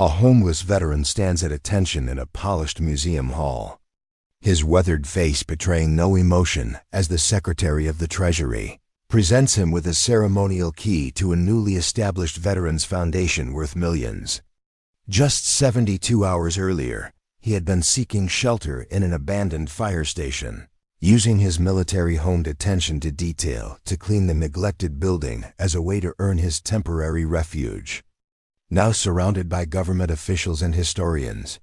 A homeless veteran stands at attention in a polished museum hall, his weathered face betraying no emotion as the Secretary of the Treasury presents him with a ceremonial key to a newly established veterans foundation worth millions. Just 72 hours earlier, he had been seeking shelter in an abandoned fire station, using his military-honed attention to detail to clean the neglected building as a way to earn his temporary refuge. Now surrounded by government officials and historians,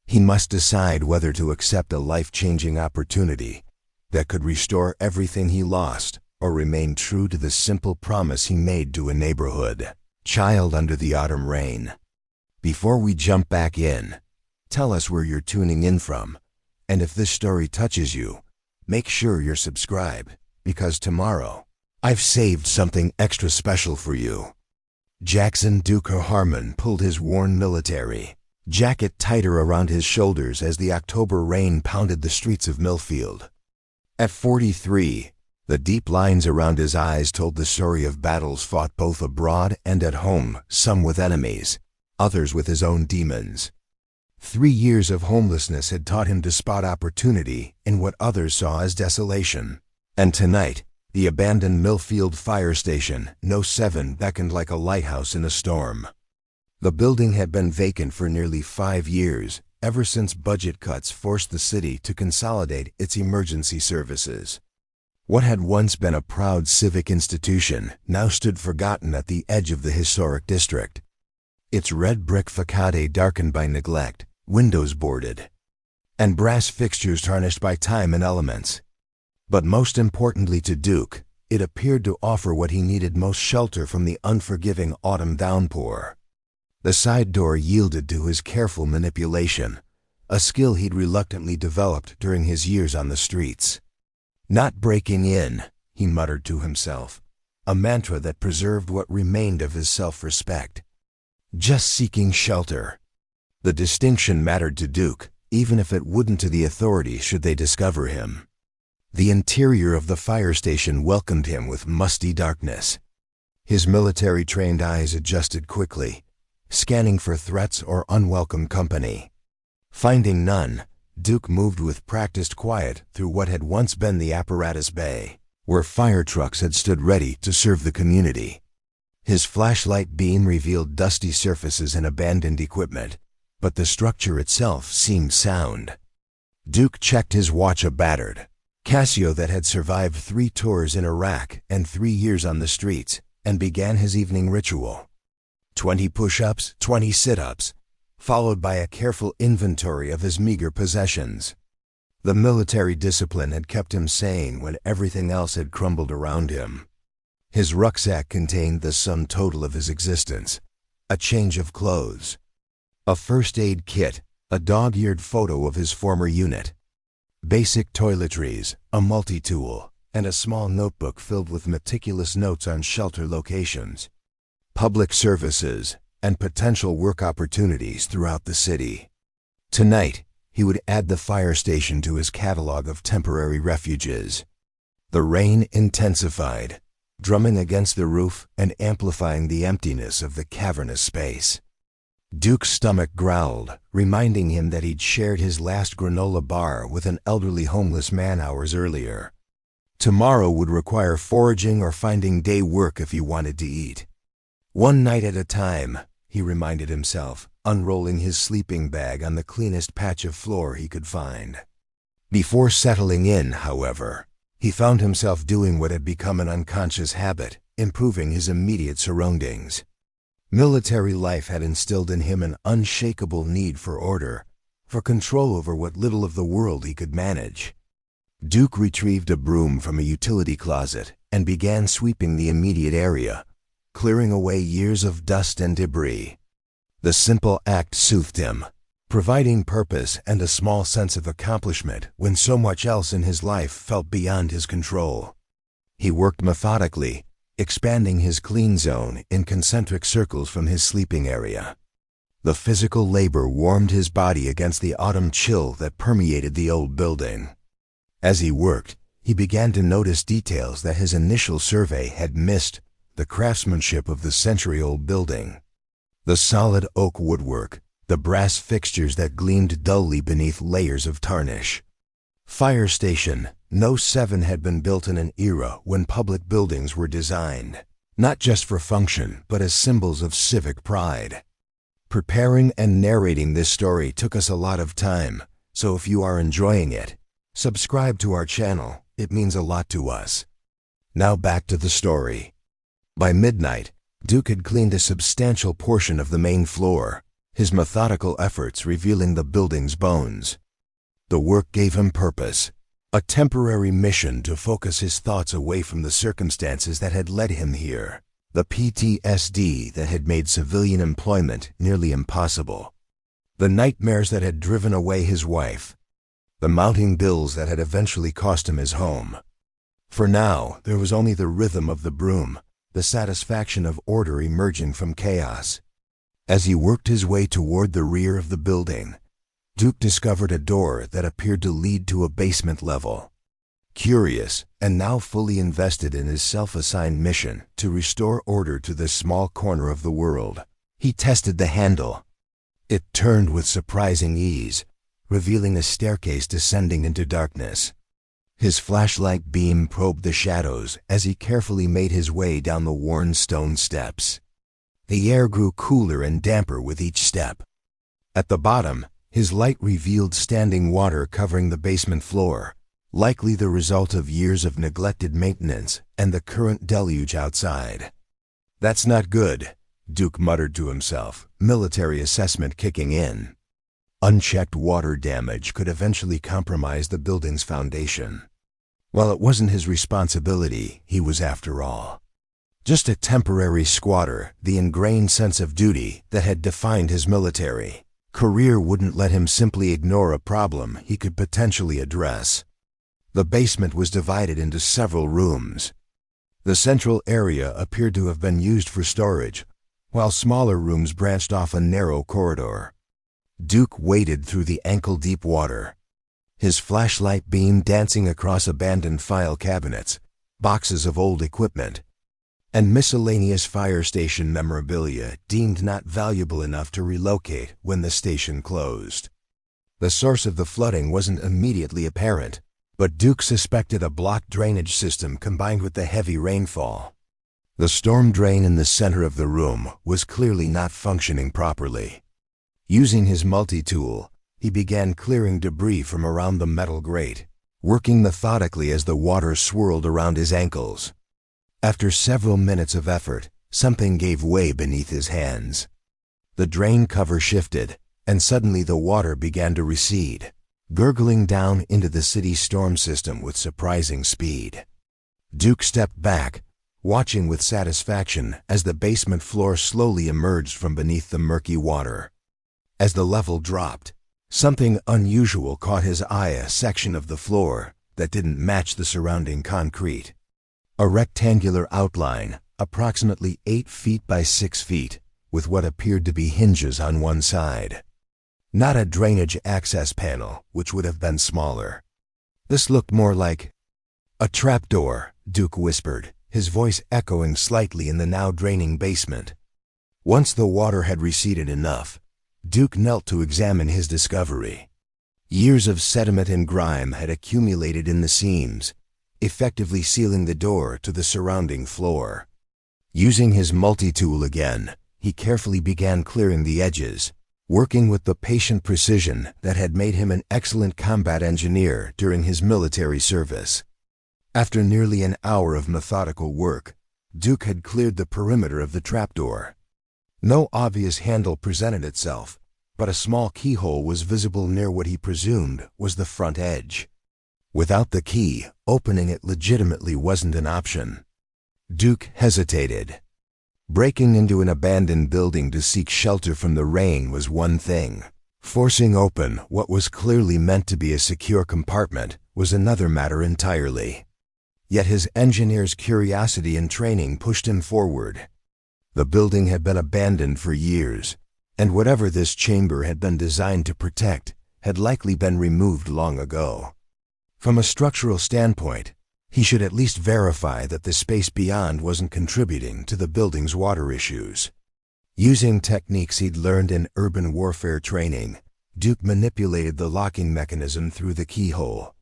he must decide whether to accept a life-changing opportunity that could restore everything he lost or remain true to the simple promise he made to a neighborhood child under the autumn rain. Before we jump back in, tell us where you're tuning in from, and if this story touches you, make sure you're subscribed, because tomorrow, I've saved something extra special for you. Jackson Duke Harmon pulled his worn military jacket tighter around his shoulders as the October rain pounded the streets of Millfield. At 43, the deep lines around his eyes told the story of battles fought both abroad and at home, some with enemies, others with his own demons. 3 years of homelessness had taught him to spot opportunity in what others saw as desolation. And tonight, the abandoned Millfield Fire Station No. 7 beckoned like a lighthouse in a storm. The building had been vacant for nearly 5 years, ever since budget cuts forced the city to consolidate its emergency services. What had once been a proud civic institution now stood forgotten at the edge of the historic district. Its red brick facade darkened by neglect, windows boarded, and brass fixtures tarnished by time and elements. But most importantly to Duke, it appeared to offer what he needed most: shelter from the unforgiving autumn downpour. The side door yielded to his careful manipulation, a skill he'd reluctantly developed during his years on the streets. Not breaking in, he muttered to himself, a mantra that preserved what remained of his self-respect. Just seeking shelter. The distinction mattered to Duke, even if it wouldn't to the authorities should they discover him. The interior of the fire station welcomed him with musty darkness. His military-trained eyes adjusted quickly, scanning for threats or unwelcome company. Finding none, Duke moved with practiced quiet through what had once been the apparatus bay, where fire trucks had stood ready to serve the community. His flashlight beam revealed dusty surfaces and abandoned equipment, but the structure itself seemed sound. Duke checked his watch, a battered Casio that had survived 3 tours in Iraq and 3 years on the streets, and began his evening ritual. 20 push-ups, 20 sit-ups, followed by a careful inventory of his meager possessions. The military discipline had kept him sane when everything else had crumbled around him. His rucksack contained the sum total of his existence: a change of clothes, a first aid kit, a dog-eared photo of his former unit, basic toiletries, a multi-tool, and a small notebook filled with meticulous notes on shelter locations, public services, and potential work opportunities throughout the city. Tonight, he would add the fire station to his catalog of temporary refuges. The rain intensified, drumming against the roof and amplifying the emptiness of the cavernous space. Duke's stomach growled, reminding him that he'd shared his last granola bar with an elderly homeless man hours earlier. Tomorrow would require foraging or finding day work if he wanted to eat. One night at a time, he reminded himself, unrolling his sleeping bag on the cleanest patch of floor he could find. Before settling in, however, he found himself doing what had become an unconscious habit: improving his immediate surroundings. Military life had instilled in him an unshakable need for order, for control over what little of the world he could manage. Duke retrieved a broom from a utility closet and began sweeping the immediate area, clearing away years of dust and debris. The simple act soothed him, providing purpose and a small sense of accomplishment when so much else in his life felt beyond his control. He worked methodically, expanding his clean zone in concentric circles from his sleeping area. The physical labor warmed his body against the autumn chill that permeated the old building. As he worked, he began to notice details that his initial survey had missed: the craftsmanship of the century-old building, The solid oak woodwork, the brass fixtures that gleamed dully beneath layers of tarnish. Fire Station No. 7 had been built in an era when public buildings were designed, not just for function, but as symbols of civic pride. Preparing and narrating this story took us a lot of time, so if you are enjoying it, subscribe to our channel. It means a lot to us. Now back to the story. By midnight, Duke had cleaned a substantial portion of the main floor, his methodical efforts revealing the building's bones. The work gave him purpose, a temporary mission to focus his thoughts away from the circumstances that had led him here, the PTSD that had made civilian employment nearly impossible, the nightmares that had driven away his wife, the mounting bills that had eventually cost him his home. For now, there was only the rhythm of the broom, the satisfaction of order emerging from chaos. As he worked his way toward the rear of the building, Duke discovered a door that appeared to lead to a basement level. Curious, and now fully invested in his self-assigned mission to restore order to this small corner of the world, he tested the handle. It turned with surprising ease, revealing a staircase descending into darkness. His flashlight beam probed the shadows as he carefully made his way down the worn stone steps. The air grew cooler and damper with each step. At the bottom, his light revealed standing water covering the basement floor, likely the result of years of neglected maintenance and the current deluge outside. "That's not good," Duke muttered to himself, military assessment kicking in. Unchecked water damage could eventually compromise the building's foundation. While it wasn't his responsibility, he was, after all, just a temporary squatter. The ingrained sense of duty that had defined his military career wouldn't let him simply ignore a problem he could potentially address. The basement was divided into several rooms. The central area appeared to have been used for storage, while smaller rooms branched off a narrow corridor. Duke waded through the ankle-deep water, his flashlight beam dancing across abandoned file cabinets, boxes of old equipment, and miscellaneous fire station memorabilia deemed not valuable enough to relocate when the station closed. The source of the flooding wasn't immediately apparent, but Duke suspected a blocked drainage system combined with the heavy rainfall. The storm drain in the center of the room was clearly not functioning properly. Using his multi-tool, he began clearing debris from around the metal grate, working methodically as the water swirled around his ankles. After several minutes of effort, something gave way beneath his hands. The drain cover shifted, and suddenly the water began to recede, gurgling down into the city's storm system with surprising speed. Duke stepped back, watching with satisfaction as the basement floor slowly emerged from beneath the murky water. As the level dropped, something unusual caught his eye: a section of the floor that didn't match the surrounding concrete. A rectangular outline, approximately 8 feet by 6 feet, with what appeared to be hinges on one side. Not a drainage access panel, which would have been smaller. This looked more like a trapdoor, Duke whispered, his voice echoing slightly in the now draining basement. Once the water had receded enough, Duke knelt to examine his discovery. Years of sediment and grime had accumulated in the seams, effectively sealing the door to the surrounding floor. Using his multi-tool again, he carefully began clearing the edges, working with the patient precision that had made him an excellent combat engineer during his military service. After nearly an hour of methodical work, Duke had cleared the perimeter of the trapdoor. No obvious handle presented itself, but a small keyhole was visible near what he presumed was the front edge. Without the key, opening it legitimately wasn't an option. Duke hesitated. Breaking into an abandoned building to seek shelter from the rain was one thing. Forcing open what was clearly meant to be a secure compartment was another matter entirely. Yet his engineer's curiosity and training pushed him forward. The building had been abandoned for years, and whatever this chamber had been designed to protect had likely been removed long ago. From a structural standpoint, he should at least verify that the space beyond wasn't contributing to the building's water issues. Using techniques he'd learned in urban warfare training, Duke manipulated the locking mechanism through the keyhole.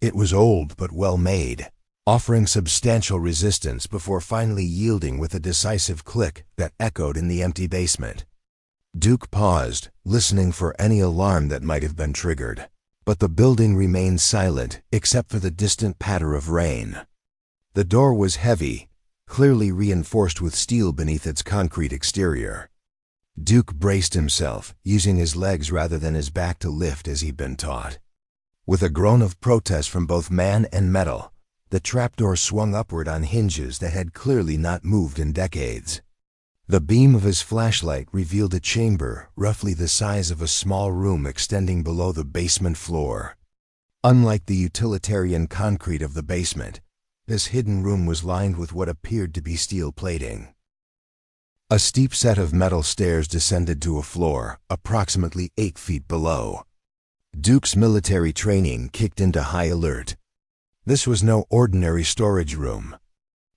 It was old but well made, offering substantial resistance before finally yielding with a decisive click that echoed in the empty basement. Duke paused, listening for any alarm that might have been triggered, but the building remained silent except for the distant patter of rain. The door was heavy, clearly reinforced with steel beneath its concrete exterior. Duke braced himself, using his legs rather than his back to lift as he'd been taught. With a groan of protest from both man and metal, the trapdoor swung upward on hinges that had clearly not moved in decades. The beam of his flashlight revealed a chamber roughly the size of a small room extending below the basement floor. Unlike the utilitarian concrete of the basement, this hidden room was lined with what appeared to be steel plating. A steep set of metal stairs descended to a floor approximately 8 feet below. Duke's military training kicked into high alert. This was no ordinary storage room.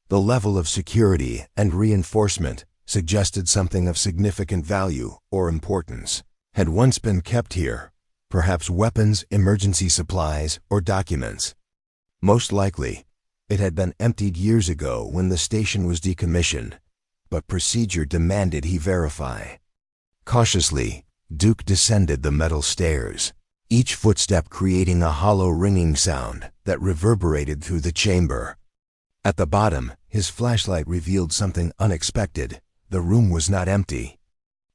The level of security and reinforcement suggested something of significant value or importance had once been kept here, perhaps weapons, emergency supplies, or documents. Most likely, it had been emptied years ago when the station was decommissioned, but procedure demanded he verify. Cautiously, Duke descended the metal stairs, each footstep creating a hollow ringing sound that reverberated through the chamber. At the bottom, his flashlight revealed something unexpected. The room was not empty.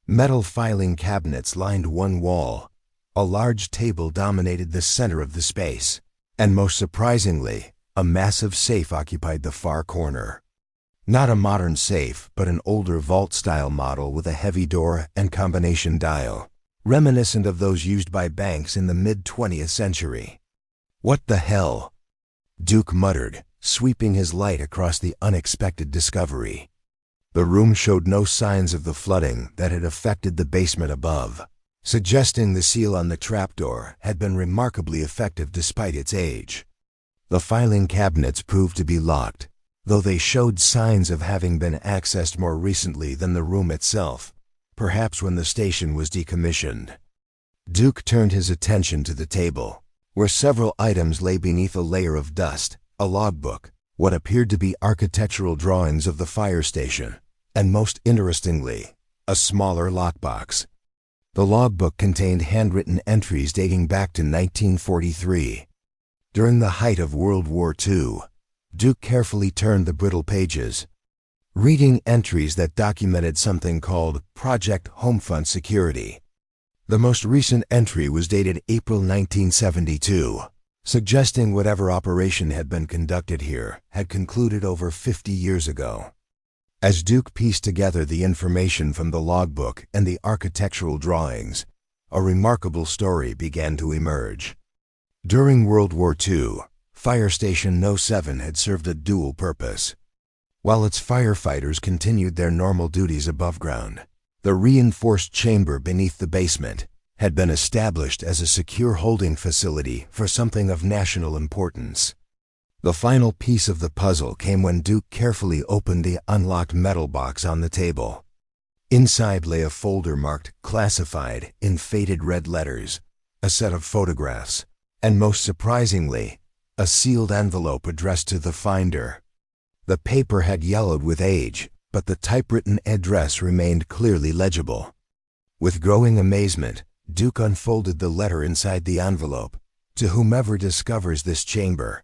Metal filing cabinets lined one wall. A large table dominated the center of the space, and most surprisingly, a massive safe occupied the far corner. Not a modern safe, but an older vault-style model with a heavy door and combination dial, reminiscent of those used by banks in the mid-20th century. "What the hell?" Duke muttered, sweeping his light across the unexpected discovery. The room showed no signs of the flooding that had affected the basement above, suggesting the seal on the trapdoor had been remarkably effective despite its age. The filing cabinets proved to be locked, though they showed signs of having been accessed more recently than the room itself, perhaps when the station was decommissioned. Duke turned his attention to the table, where several items lay beneath a layer of dust: a logbook, what appeared to be architectural drawings of the fire station, and most interestingly, a smaller lockbox. The logbook contained handwritten entries dating back to 1943. During the height of World War II, Duke carefully turned the brittle pages, reading entries that documented something called Project Homefront Security. The most recent entry was dated April 1972, suggesting whatever operation had been conducted here had concluded over 50 years ago. As Duke pieced together the information from the logbook and the architectural drawings, a remarkable story began to emerge. During World War II, Fire Station No. 7 had served a dual purpose. While its firefighters continued their normal duties above ground, the reinforced chamber beneath the basement had been established as a secure holding facility for something of national importance. The final piece of the puzzle came when Duke carefully opened the unlocked metal box on the table. Inside lay a folder marked "Classified" in faded red letters, a set of photographs, and most surprisingly, a sealed envelope addressed to the finder. The paper had yellowed with age, but the typewritten address remained clearly legible. With growing amazement, Duke unfolded the letter inside the envelope. "To whomever discovers this chamber,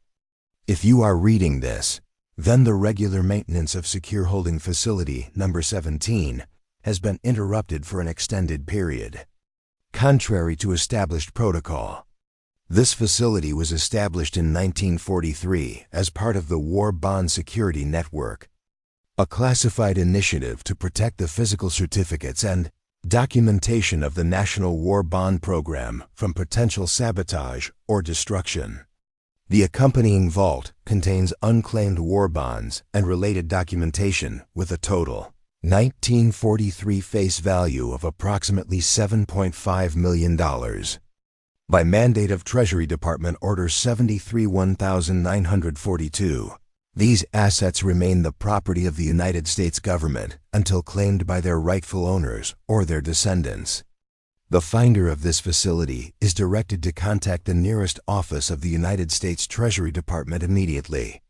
if you are reading this, then the regular maintenance of Secure Holding Facility number 17 has been interrupted for an extended period. Contrary to established protocol, this facility was established in 1943 as part of the War Bond Security Network, a classified initiative to protect the physical certificates and documentation of the National War Bond Program from potential sabotage or destruction. The accompanying vault contains unclaimed war bonds and related documentation with a total 1943 face value of approximately $7.5 million. By mandate of Treasury Department Order 73-1942, These assets remain the property of the United States government until claimed by their rightful owners or their descendants. The finder of this facility is directed to contact the nearest office of the United States Treasury Department immediately.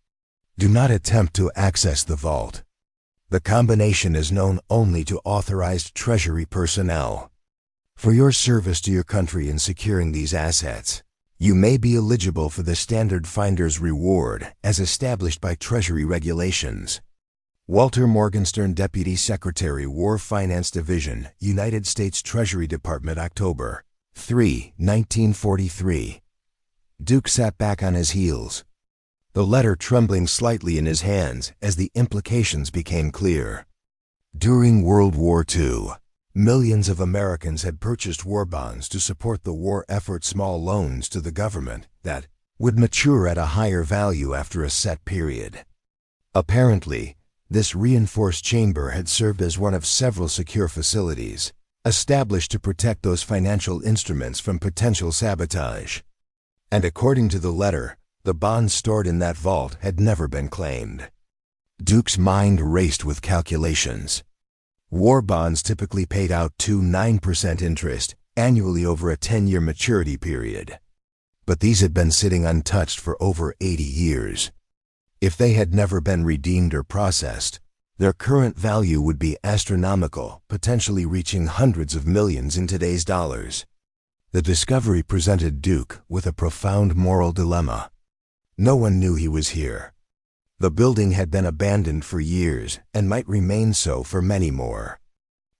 Do not attempt to access the vault. The combination is known only to authorized Treasury personnel. For your service to your country in securing these assets, you may be eligible for the Standard Finder's Reward as established by Treasury regulations. Walter Morgenstern, Deputy Secretary, War Finance Division, United States Treasury Department, October 3, 1943. Duke sat back on his heels, the letter trembling slightly in his hands as the implications became clear. During World War II, millions of Americans had purchased war bonds to support the war effort, small loans to the government that would mature at a higher value after a set period. Apparently, this reinforced chamber had served as one of several secure facilities established to protect those financial instruments from potential sabotage. And according to the letter, the bonds stored in that vault had never been claimed. Duke's mind raced with calculations. War bonds typically paid out 9% interest annually over a 10-year maturity period. But these had been sitting untouched for over 80 years. If they had never been redeemed or processed, their current value would be astronomical, potentially reaching hundreds of millions in today's dollars. The discovery presented Duke with a profound moral dilemma. No one knew he was here. The building had been abandoned for years and might remain so for many more.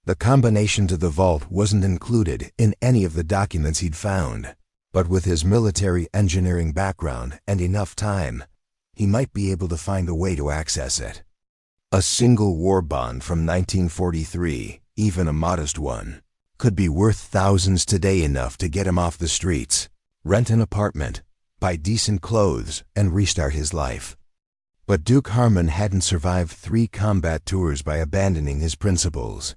The combination to the vault wasn't included in any of the documents he'd found, but with his military engineering background and enough time, he might be able to find a way to access it. A single war bond from 1943, even a modest one, could be worth thousands today, enough to get him off the streets, rent an apartment, buy decent clothes, and restart his life. But Duke Harmon hadn't survived 3 combat tours by abandoning his principles.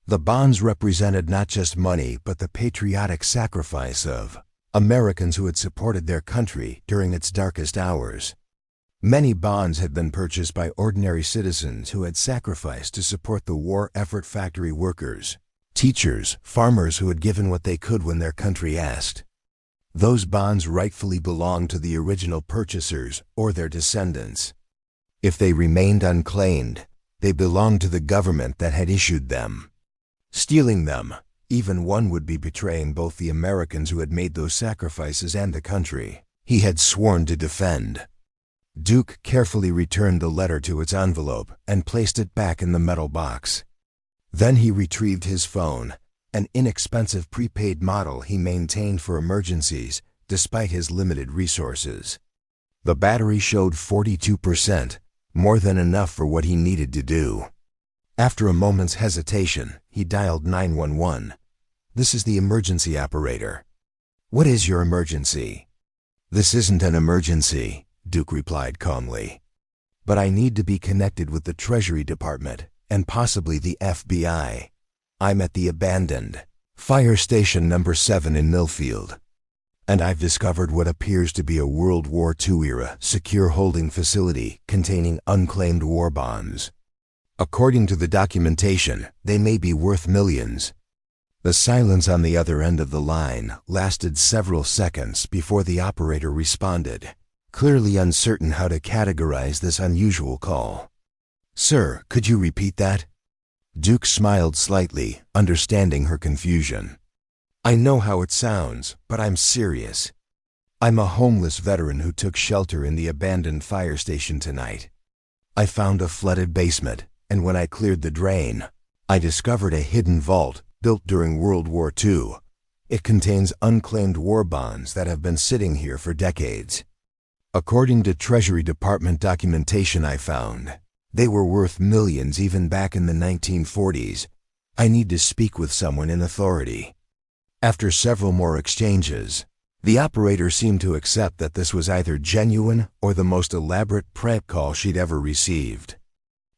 The bonds represented not just money, but the patriotic sacrifice of Americans who had supported their country during its darkest hours. Many bonds had been purchased by ordinary citizens who had sacrificed to support the war effort, factory workers, teachers, farmers who had given what they could when their country asked. Those bonds rightfully belonged to the original purchasers or their descendants. If they remained unclaimed, they belonged to the government that had issued them. Stealing them, even one, would be betraying both the Americans who had made those sacrifices and the country he had sworn to defend. Duke carefully returned the letter to its envelope and placed it back in the metal box. Then he retrieved his phone, an inexpensive prepaid model he maintained for emergencies despite his limited resources. The battery showed 42%, more than enough for what he needed to do. After a moment's hesitation, he dialed 911. "This is the emergency operator." "What is your emergency?" "This isn't an emergency," Duke replied calmly. "But I need to be connected with the Treasury Department and possibly the FBI. I'm at the abandoned Fire Station No. 7 in Millfield, and I've discovered what appears to be a World War II-era secure holding facility containing unclaimed war bonds. According to the documentation, they may be worth millions." The silence on the other end of the line lasted several seconds before the operator responded, clearly uncertain how to categorize this unusual call. "Sir, could you repeat that?" Duke smiled slightly, understanding her confusion. "I know how it sounds, but I'm serious. I'm a homeless veteran who took shelter in the abandoned fire station tonight. I found a flooded basement, and when I cleared the drain, I discovered a hidden vault built during World War II. It contains unclaimed war bonds that have been sitting here for decades. According to Treasury Department documentation I found, they were worth millions even back in the 1940s. I need to speak with someone in authority." After several more exchanges, the operator seemed to accept that this was either genuine or the most elaborate prank call she'd ever received.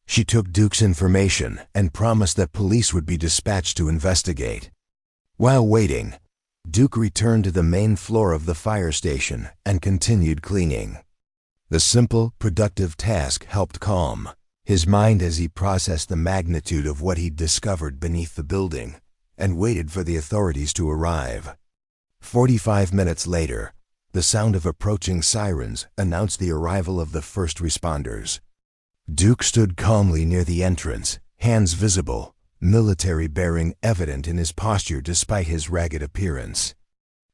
She took Duke's information and promised that police would be dispatched to investigate. While waiting, Duke returned to the main floor of the fire station and continued cleaning. The simple, productive task helped calm his mind as he processed the magnitude of what he'd discovered beneath the building and waited for the authorities to arrive. 45 minutes later, the sound of approaching sirens announced the arrival of the first responders. Duke stood calmly near the entrance, hands visible, military bearing evident in his posture despite his ragged appearance.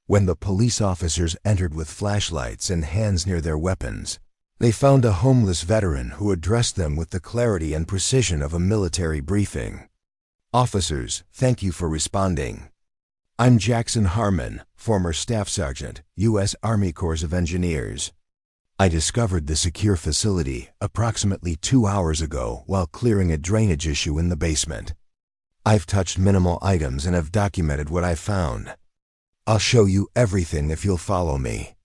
When the police officers entered with flashlights and hands near their weapons, they found a homeless veteran who addressed them with the clarity and precision of a military briefing. "Officers, thank you for responding. I'm Jackson Harmon, former Staff Sergeant, U.S. Army Corps of Engineers. I discovered the secure facility approximately 2 hours ago while clearing a drainage issue in the basement. I've touched minimal items and have documented what I found. I'll show you everything if you'll follow me."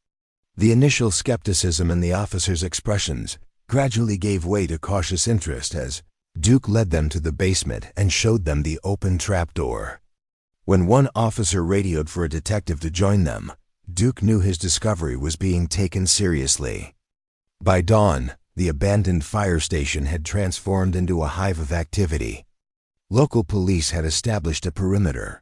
The initial skepticism in the officers' expressions gradually gave way to cautious interest as Duke led them to the basement and showed them the open trapdoor. When one officer radioed for a detective to join them, Duke knew his discovery was being taken seriously. By dawn, the abandoned fire station had transformed into a hive of activity. Local police had established a perimeter.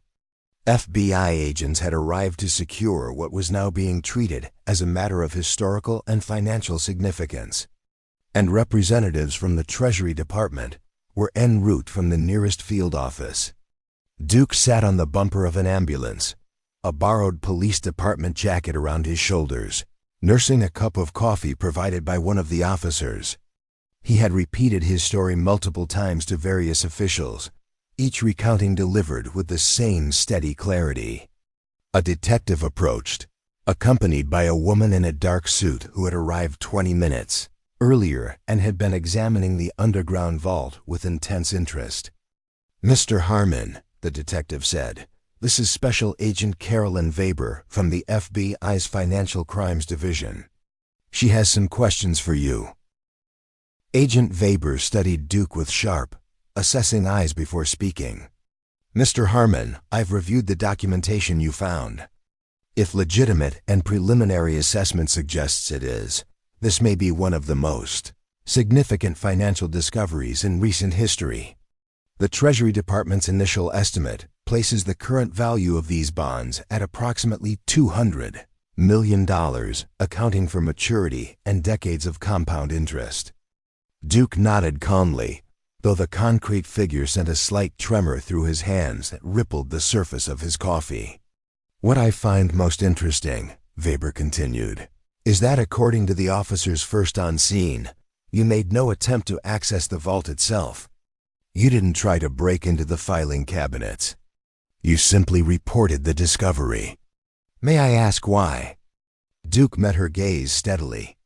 FBI agents had arrived to secure what was now being treated as a matter of historical and financial significance. And representatives from the Treasury Department were en route from the nearest field office. Duke sat on the bumper of an ambulance, a borrowed police department jacket around his shoulders, nursing a cup of coffee provided by one of the officers. He had repeated his story multiple times to various officials, each recounting delivered with the same steady clarity. A detective approached, accompanied by a woman in a dark suit who had arrived 20 minutes earlier and had been examining the underground vault with intense interest. "Mr. Harmon," the detective said, "this is Special Agent Carolyn Weber from the FBI's Financial Crimes Division. She has some questions for you." Agent Weber studied Duke with sharp, assessing eyes before speaking. "Mr. Harmon, I've reviewed the documentation you found. If legitimate and preliminary assessment suggests it is, this may be one of the most significant financial discoveries in recent history. The Treasury Department's initial estimate places the current value of these bonds at approximately $200 million, accounting for maturity and decades of compound interest." Duke nodded calmly, though the concrete figure sent a slight tremor through his hands that rippled the surface of his coffee. "What I find most interesting," Weber continued, "is that according to the officers first on scene, you made no attempt to access the vault itself. You didn't try to break into the filing cabinets. You simply reported the discovery. May I ask why?" Duke met her gaze steadily.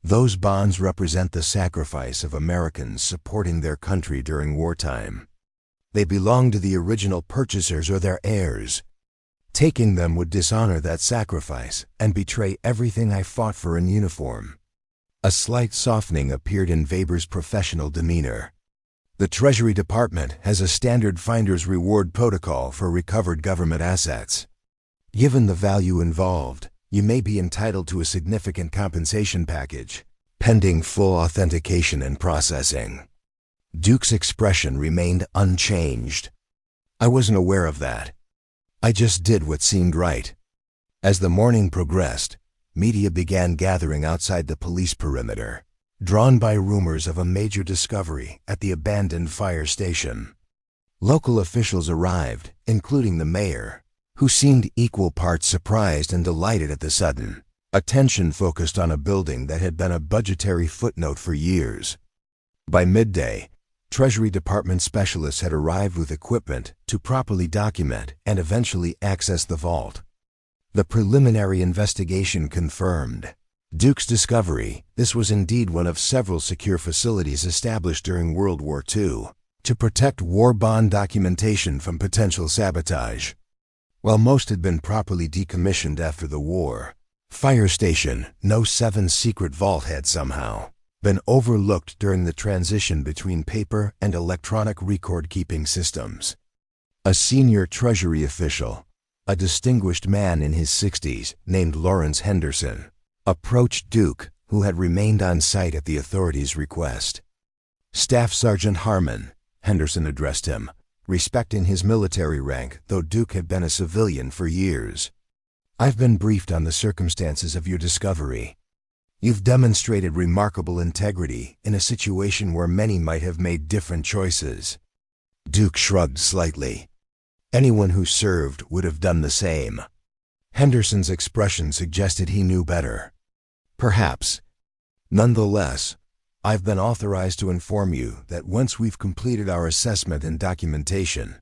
"Those bonds represent the sacrifice of Americans supporting their country during wartime. They belong to the original purchasers or their heirs. Taking them would dishonor that sacrifice and betray everything I fought for in uniform." A slight softening appeared in Weber's professional demeanor. "The Treasury Department has a standard finder's reward protocol for recovered government assets. Given the value involved, you may be entitled to a significant compensation package, pending full authentication and processing." Duke's expression remained unchanged. "I wasn't aware of that. I just did what seemed right." As the morning progressed, media began gathering outside the police perimeter, drawn by rumors of a major discovery at the abandoned fire station. Local officials arrived, including the mayor, who seemed equal parts surprised and delighted at the sudden attention focused on a building that had been a budgetary footnote for years. By midday, Treasury Department specialists had arrived with equipment to properly document and eventually access the vault. The preliminary investigation confirmed Duke's discovery. This was indeed one of several secure facilities established during World War II to protect war bond documentation from potential sabotage. While most had been properly decommissioned after the war, Fire Station No. 7's secret vault had somehow been overlooked during the transition between paper and electronic record-keeping systems. A senior Treasury official, a distinguished man in his 60s named Lawrence Henderson, approached Duke, who had remained on site at the authorities' request. "Staff Sergeant Harmon," Henderson addressed him, respecting his military rank, though Duke had been a civilian for years. "I've been briefed on the circumstances of your discovery. You've demonstrated remarkable integrity in a situation where many might have made different choices." Duke shrugged slightly. Anyone who served would have done the same. Henderson's expression suggested he knew better. "Perhaps. Nonetheless, I've been authorized to inform you that once we've completed our assessment and documentation,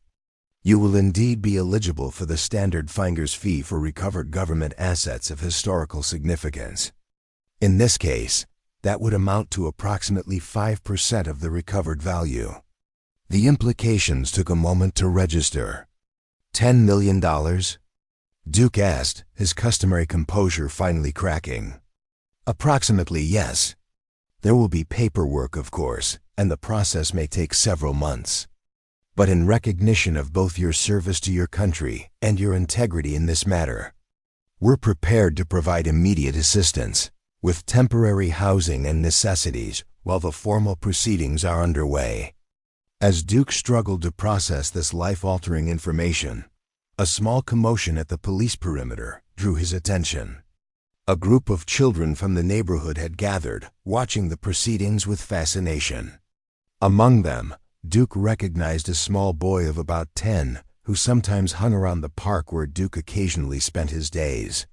you will indeed be eligible for the standard finder's fee for recovered government assets of historical significance. In this case, that would amount to approximately 5% of the recovered value." The implications took a moment to register. $10 million? Duke asked, his customary composure finally cracking. "Approximately, yes. There will be paperwork, of course, and the process may take several months. But in recognition of both your service to your country and your integrity in this matter, we're prepared to provide immediate assistance, with temporary housing and necessities while the formal proceedings are underway." As Duke struggled to process this life-altering information, a small commotion at the police perimeter drew his attention. A group of children from the neighborhood had gathered, watching the proceedings with fascination. Among them, Duke recognized a small boy of about 10 who sometimes hung around the park where Duke occasionally spent his days.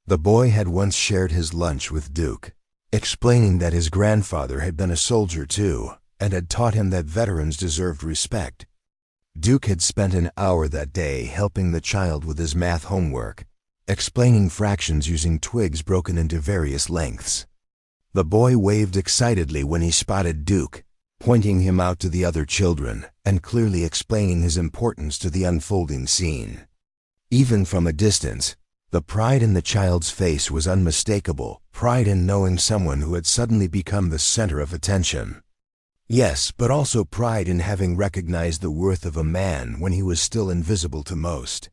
The boy had once shared his lunch with Duke, explaining that his grandfather had been a soldier too, and had taught him that veterans deserved respect. Duke had spent an hour that day helping the child with his math homework, explaining fractions using twigs broken into various lengths. The boy waved excitedly when he spotted Duke, pointing him out to the other children and clearly explaining his importance to the unfolding scene. Even from a distance, the pride in the child's face was unmistakable, pride in knowing someone who had suddenly become the center of attention. Yes, but also pride in having recognized the worth of a man when he was still invisible to most.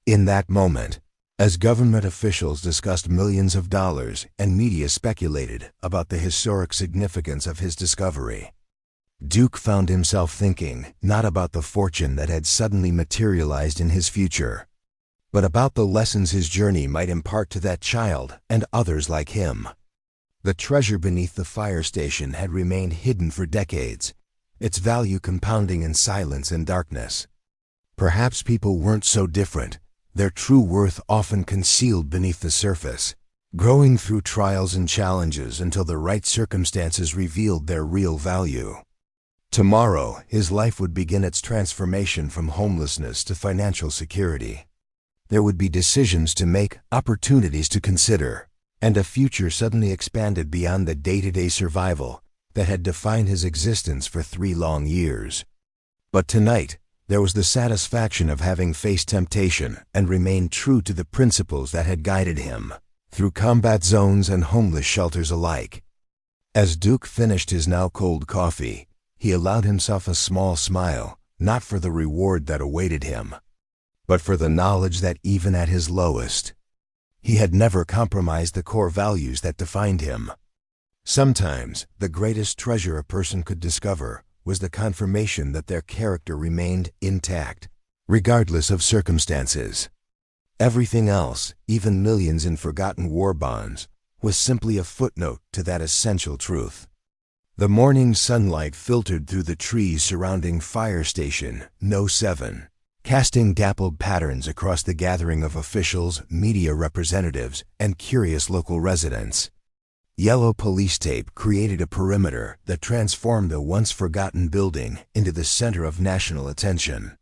In that moment, as government officials discussed millions of dollars and media speculated about the historic significance of his discovery, Duke found himself thinking not about the fortune that had suddenly materialized in his future, but about the lessons his journey might impart to that child and others like him. The treasure beneath the fire station had remained hidden for decades, its value compounding in silence and darkness. Perhaps people weren't so different, their true worth often concealed beneath the surface, growing through trials and challenges until the right circumstances revealed their real value. Tomorrow, his life would begin its transformation from homelessness to financial security. There would be decisions to make, opportunities to consider, and a future suddenly expanded beyond the day-to-day survival that had defined his existence for 3 long years. But tonight, there was the satisfaction of having faced temptation and remained true to the principles that had guided him, through combat zones and homeless shelters alike. As Duke finished his now cold coffee, he allowed himself a small smile, not for the reward that awaited him, but for the knowledge that even at his lowest, he had never compromised the core values that defined him. Sometimes, the greatest treasure a person could discover was the confirmation that their character remained intact, regardless of circumstances. Everything else, even millions in forgotten war bonds, was simply a footnote to that essential truth. The morning sunlight filtered through the trees surrounding Fire Station No. 7. Casting dappled patterns across the gathering of officials, media representatives, and curious local residents. Yellow police tape created a perimeter that transformed the once-forgotten building into the center of national attention.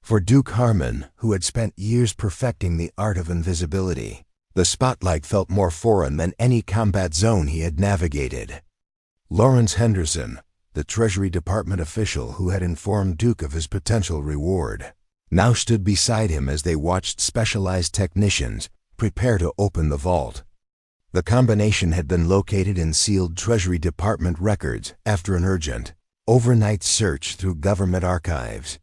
For Duke Harmon, who had spent years perfecting the art of invisibility, the spotlight felt more foreign than any combat zone he had navigated. Lawrence Henderson, the Treasury Department official who had informed Duke of his potential reward, now stood beside him as they watched specialized technicians prepare to open the vault. The combination had been located in sealed Treasury Department records after an urgent, overnight search through government archives.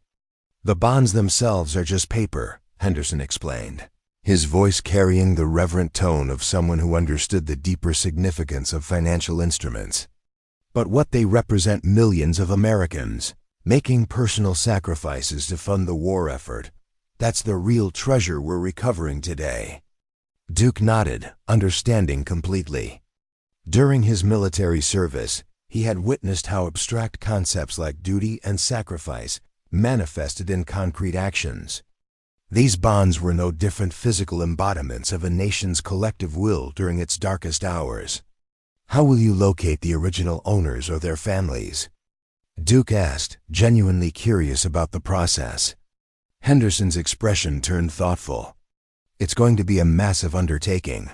"The bonds themselves are just paper," Henderson explained. his voice carrying the reverent tone of someone who understood the deeper significance of financial instruments. But what they represent: millions of Americans making personal sacrifices to fund the war effort. That's the real treasure we're recovering today. Duke nodded, understanding completely. During his military service, he had witnessed how abstract concepts like duty and sacrifice manifested in concrete actions. These bonds were no different physical embodiments of a nation's collective will during its darkest hours. How will you locate the original owners or their families? Duke asked, genuinely curious about the process. Henderson's expression turned thoughtful. It's going to be a massive undertaking.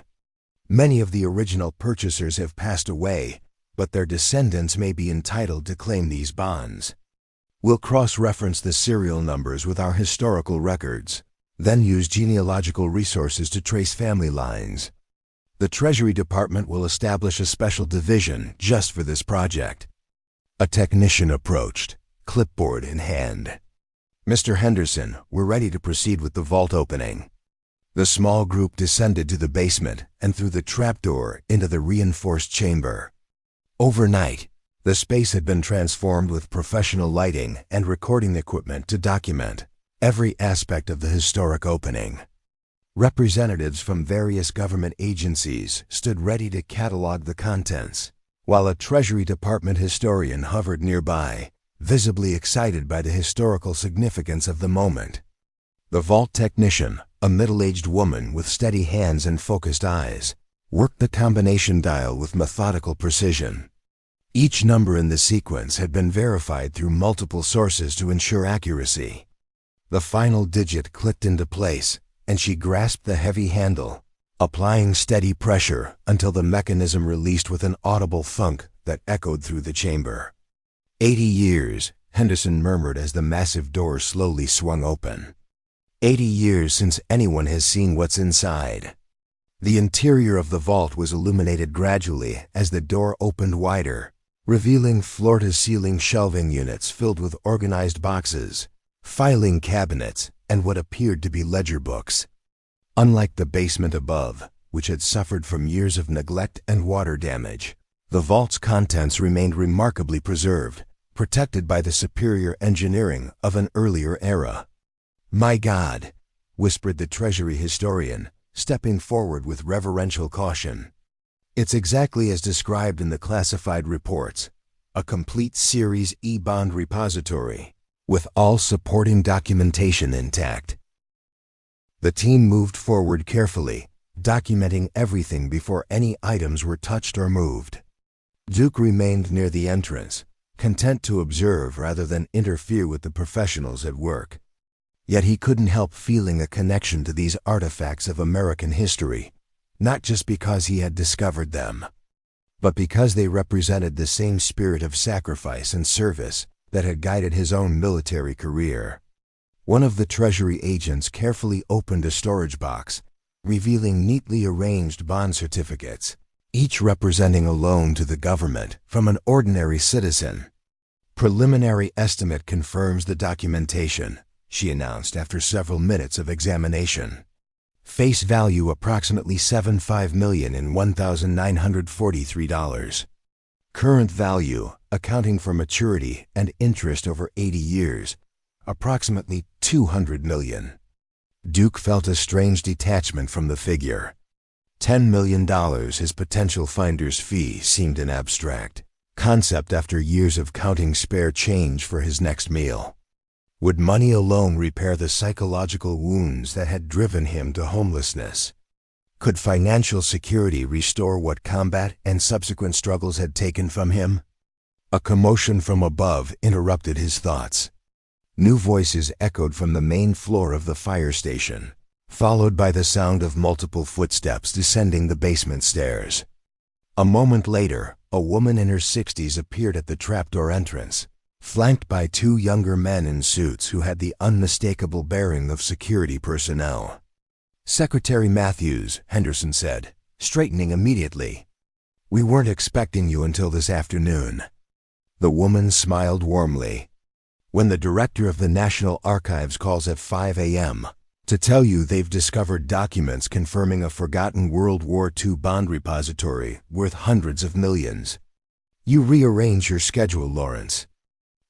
Many of the original purchasers have passed away, but their descendants may be entitled to claim these bonds. We'll cross-reference the serial numbers with our historical records, then use genealogical resources to trace family lines. The Treasury Department will establish a special division just for this project. A technician approached, clipboard in hand. Mr. Henderson, we're ready to proceed with the vault opening. The small group descended to the basement and through the trapdoor into the reinforced chamber. Overnight, the space had been transformed with professional lighting and recording equipment to document every aspect of the historic opening. Representatives from various government agencies stood ready to catalog the contents, while a Treasury Department historian hovered nearby, visibly excited by the historical significance of the moment. The vault technician, a middle-aged woman with steady hands and focused eyes, worked the combination dial with methodical precision. Each number in the sequence had been verified through multiple sources to ensure accuracy. The final digit clicked into place, and she grasped the heavy handle, applying steady pressure until the mechanism released with an audible thunk that echoed through the chamber. 80 years, Henderson murmured as the massive door slowly swung open. 80 years since anyone has seen what's inside. The interior of the vault was illuminated gradually as the door opened wider, revealing floor-to-ceiling shelving units filled with organized boxes, filing cabinets, and what appeared to be ledger books. Unlike the basement above, which had suffered from years of neglect and water damage, the vault's contents remained remarkably preserved, protected by the superior engineering of an earlier era. "My God," whispered the Treasury historian, stepping forward with reverential caution. "It's exactly as described in the classified reports, a complete Series E bond repository, with all supporting documentation intact." The team moved forward carefully, documenting everything before any items were touched or moved. Duke remained near the entrance, content to observe rather than interfere with the professionals at work. Yet he couldn't help feeling a connection to these artifacts of American history, not just because he had discovered them, but because they represented the same spirit of sacrifice and service that had guided his own military career. One of the Treasury agents carefully opened a storage box, revealing neatly arranged bond certificates, each representing a loan to the government from an ordinary citizen. "Preliminary estimate confirms the documentation," she announced after several minutes of examination. "Face value approximately $75 million in $1,943. Current value, accounting for maturity and interest over 80 years, approximately $200 million. Duke felt a strange detachment from the figure. $10 million, his potential finder's fee, seemed an abstract concept after years of counting spare change for his next meal. Would money alone repair the psychological wounds that had driven him to homelessness? Could financial security restore what combat and subsequent struggles had taken from him? A commotion from above interrupted his thoughts. New voices echoed from the main floor of the fire station, followed by the sound of multiple footsteps descending the basement stairs. A moment later, a woman in her 60s appeared at the trapdoor entrance, flanked by two younger men in suits who had the unmistakable bearing of security personnel. "Secretary Matthews," Henderson said, straightening immediately. "We weren't expecting you until this afternoon." The woman smiled warmly. "When the director of the National Archives calls at 5 a.m., to tell you they've discovered documents confirming a forgotten World War II bond repository worth hundreds of millions. You rearrange your schedule, Lawrence.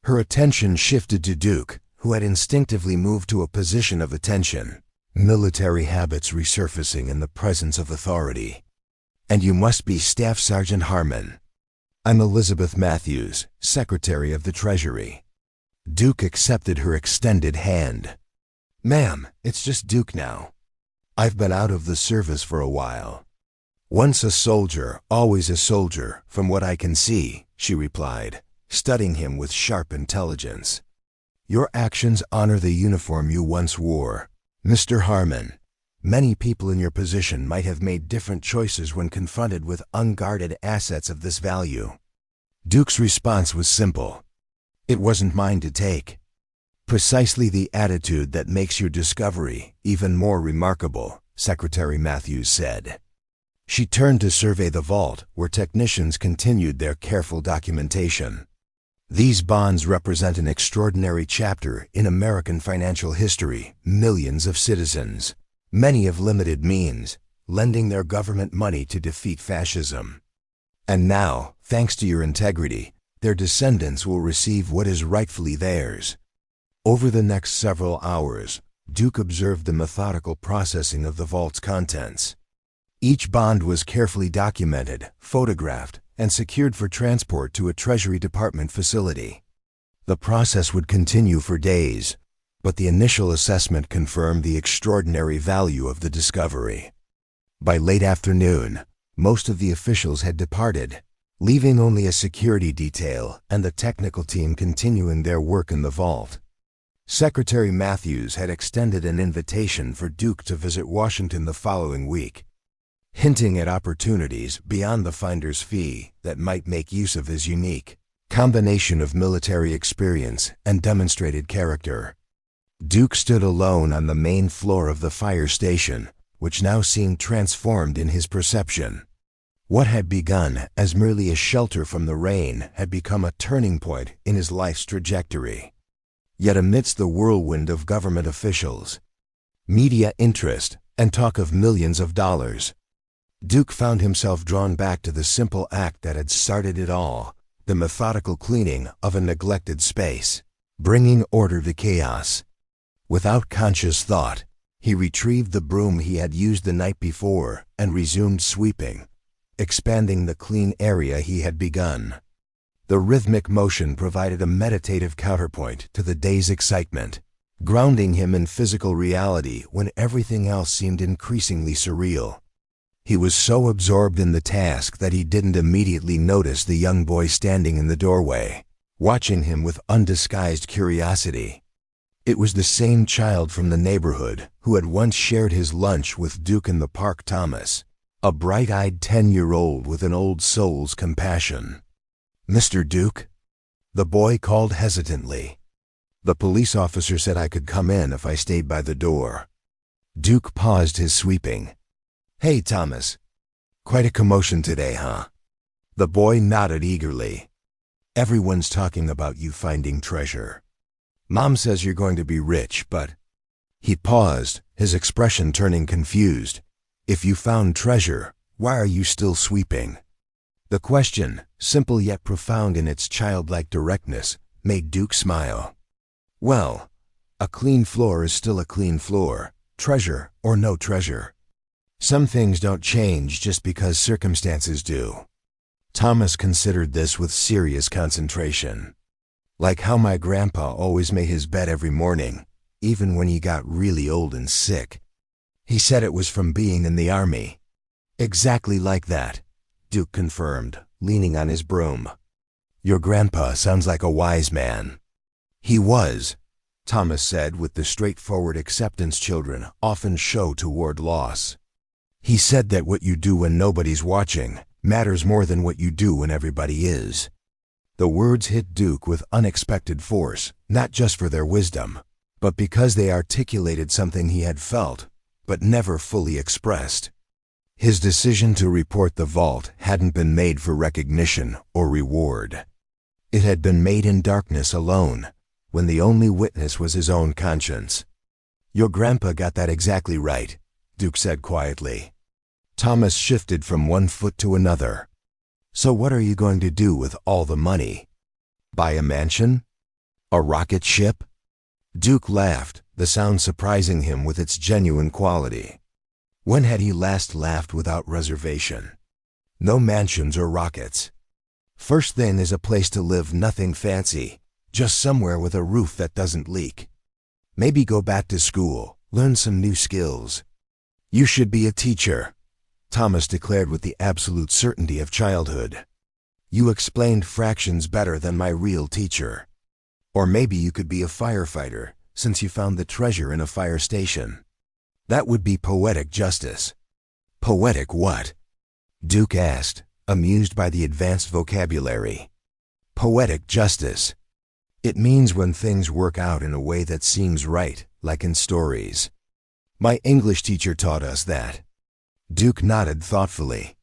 Her attention shifted to Duke, who had instinctively moved to a position of attention, military habits resurfacing in the presence of authority. And you must be Staff Sergeant Harmon. I'm Elizabeth Matthews, Secretary of the Treasury. Duke accepted her extended hand. Ma'am, it's just Duke now. I've been out of the service for a while. Once a soldier, always a soldier, from what I can see, she replied, studying him with sharp intelligence. Your actions honor the uniform you once wore, Mr. Harmon. Many people in your position might have made different choices when confronted with unguarded assets of this value. Duke's response was simple. It wasn't mine to take. Precisely the attitude that makes your discovery even more remarkable, Secretary Matthews said. She turned to survey the vault, where technicians continued their careful documentation. These bonds represent an extraordinary chapter in American financial history. Millions of citizens, many of limited means, lending their government money to defeat fascism. And now, thanks to your integrity, their descendants will receive what is rightfully theirs. Over the next several hours, Duke observed the methodical processing of the vault's contents. Each bond was carefully documented, photographed, and secured for transport to a Treasury Department facility. The process would continue for days, but the initial assessment confirmed the extraordinary value of the discovery. By late afternoon, most of the officials had departed, leaving only a security detail and the technical team continuing their work in the vault. Secretary Matthews had extended an invitation for Duke to visit Washington the following week, hinting at opportunities beyond the finder's fee that might make use of his unique combination of military experience and demonstrated character. Duke stood alone on the main floor of the fire station, which now seemed transformed in his perception. What had begun as merely a shelter from the rain had become a turning point in his life's trajectory. Yet amidst the whirlwind of government officials, media interest, and talk of millions of dollars, Duke found himself drawn back to the simple act that had started it all, the methodical cleaning of a neglected space, bringing order to chaos. Without conscious thought, he retrieved the broom he had used the night before and resumed sweeping, expanding the clean area he had begun. The rhythmic motion provided a meditative counterpoint to the day's excitement, grounding him in physical reality when everything else seemed increasingly surreal. He was so absorbed in the task that he didn't immediately notice the young boy standing in the doorway, watching him with undisguised curiosity. It was the same child from the neighborhood who had once shared his lunch with Duke in the park. Thomas, a bright-eyed 10-year-old with an old soul's compassion. Mr. Duke? The boy called hesitantly. The police officer said I could come in if I stayed by the door. Duke paused his sweeping. Hey, Thomas. Quite a commotion today, huh? The boy nodded eagerly. Everyone's talking about you finding treasure. Mom says you're going to be rich, but... He paused, his expression turning confused. If you found treasure, why are you still sweeping? The question, simple yet profound in its childlike directness, made Duke smile. Well, a clean floor is still a clean floor, treasure or no treasure. Some things don't change just because circumstances do. Thomas considered this with serious concentration. Like how my grandpa always made his bed every morning, even when he got really old and sick. He said it was from being in the army. Exactly like that, Duke confirmed, leaning on his broom. Your grandpa sounds like a wise man. He was, Thomas said with the straightforward acceptance children often show toward loss. He said that what you do when nobody's watching matters more than what you do when everybody is. The words hit Duke with unexpected force, not just for their wisdom, but because they articulated something he had felt, but never fully expressed. His decision to report the vault hadn't been made for recognition or reward. It had been made in darkness alone, when the only witness was his own conscience. Your grandpa got that exactly right, Duke said quietly. Thomas shifted from one foot to another. So what are you going to do with all the money? Buy a mansion? A rocket ship? Duke laughed, the sound surprising him with its genuine quality. When had he last laughed without reservation? No mansions or rockets. First thing is a place to live, nothing fancy, just somewhere with a roof that doesn't leak. Maybe go back to school, learn some new skills. You should be a teacher, Thomas declared with the absolute certainty of childhood. You explained fractions better than my real teacher. Or maybe you could be a firefighter, since you found the treasure in a fire station. That would be poetic justice. Poetic what? Duke asked, amused by the advanced vocabulary. Poetic justice. It means when things work out in a way that seems right, like in stories. My English teacher taught us that. Duke nodded thoughtfully.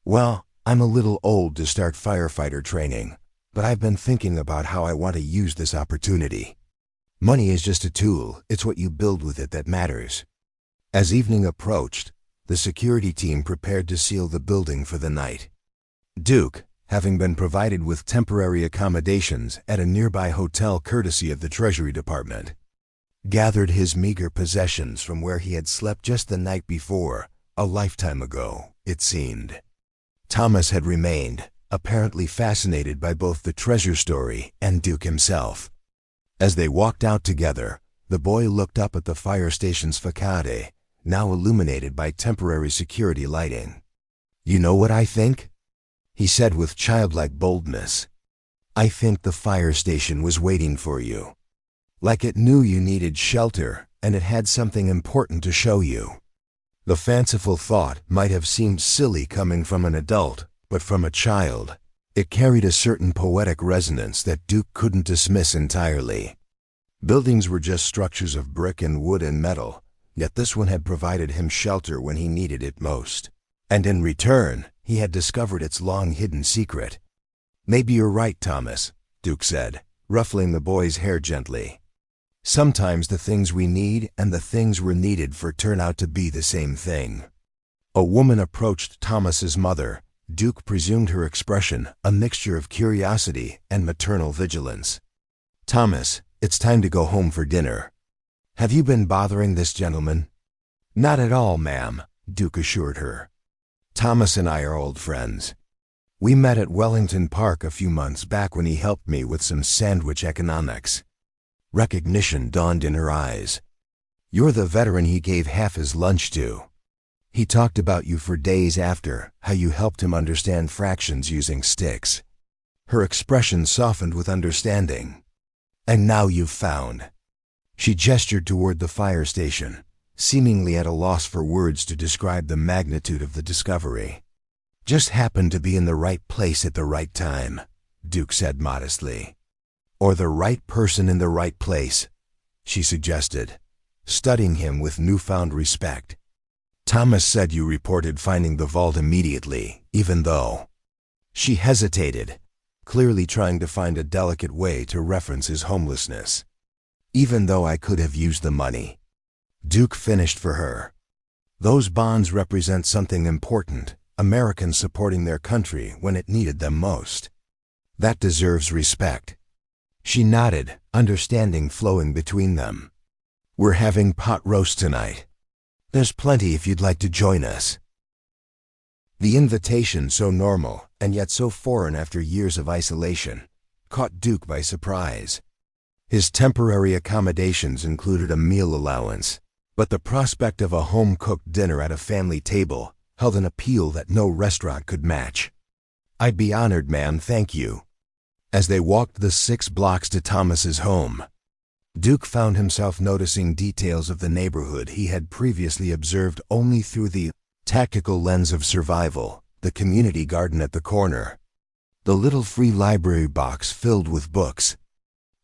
Well, I'm a little old to start firefighter training, but I've been thinking about how I want to use this opportunity. Money is just a tool, it's what you build with it that matters. As evening approached, the security team prepared to seal the building for the night. Duke, having been provided with temporary accommodations at a nearby hotel courtesy of the Treasury Department, gathered his meager possessions from where he had slept just the night before, a lifetime ago, it seemed. Thomas had remained, apparently fascinated by both the treasure story and Duke himself. As they walked out together, the boy looked up at the fire station's facade, now illuminated by temporary security lighting. You know what I think? He said with childlike boldness. I think the fire station was waiting for you. Like it knew you needed shelter, and it had something important to show you. The fanciful thought might have seemed silly coming from an adult, but from a child, it carried a certain poetic resonance that Duke couldn't dismiss entirely. Buildings were just structures of brick and wood and metal, yet this one had provided him shelter when he needed it most. And in return, he had discovered its long-hidden secret. Maybe you're right, Thomas, Duke said, ruffling the boy's hair gently. Sometimes the things we need and the things we're needed for turn out to be the same thing. A woman approached Thomas's mother. Duke presumed her expression a mixture of curiosity and maternal vigilance. Thomas, it's time to go home for dinner. Have you been bothering this gentleman? Not at all, ma'am, Duke assured her. Thomas and I are old friends. We met at Wellington Park a few months back when he helped me with some sandwich economics. Recognition dawned in her eyes. You're the veteran he gave half his lunch to. He talked about you for days after, how you helped him understand fractions using sticks. Her expression softened with understanding. And now you've found. She gestured toward the fire station, seemingly at a loss for words to describe the magnitude of the discovery. Just happened to be in the right place at the right time, Duke said modestly. Or the right person in the right place, she suggested, studying him with newfound respect. Thomas said you reported finding the vault immediately, even though. She hesitated, clearly trying to find a delicate way to reference his homelessness. Even though I could have used the money. Duke finished for her. Those bonds represent something important, Americans supporting their country when it needed them most. That deserves respect. She nodded, understanding flowing between them. We're having pot roast tonight. There's plenty if you'd like to join us. The invitation, so normal and yet so foreign after years of isolation, caught Duke by surprise. His temporary accommodations included a meal allowance, but the prospect of a home-cooked dinner at a family table held an appeal that no restaurant could match. I'd be honored, ma'am, thank you. As they walked the 6 blocks to Thomas's home, Duke found himself noticing details of the neighborhood he had previously observed only through the tactical lens of survival, the community garden at the corner, the little free library box filled with books,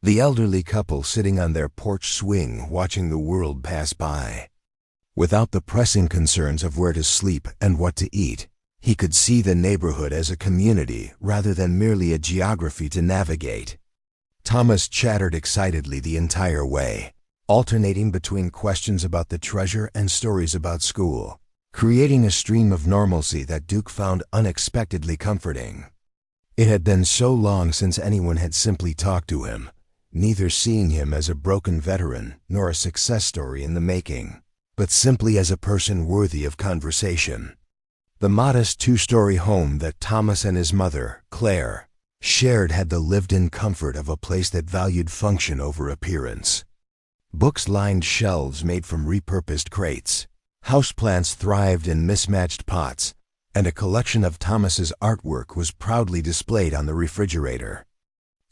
the elderly couple sitting on their porch swing watching the world pass by. Without the pressing concerns of where to sleep and what to eat, he could see the neighborhood as a community rather than merely a geography to navigate. Thomas chattered excitedly the entire way, alternating between questions about the treasure and stories about school, creating a stream of normalcy that Duke found unexpectedly comforting. It had been so long since anyone had simply talked to him, neither seeing him as a broken veteran nor a success story in the making, but simply as a person worthy of conversation. The modest two-story home that Thomas and his mother, Claire, shared had the lived-in comfort of a place that valued function over appearance. Books lined shelves made from repurposed crates. Houseplants thrived in mismatched pots, and a collection of Thomas's artwork was proudly displayed on the refrigerator.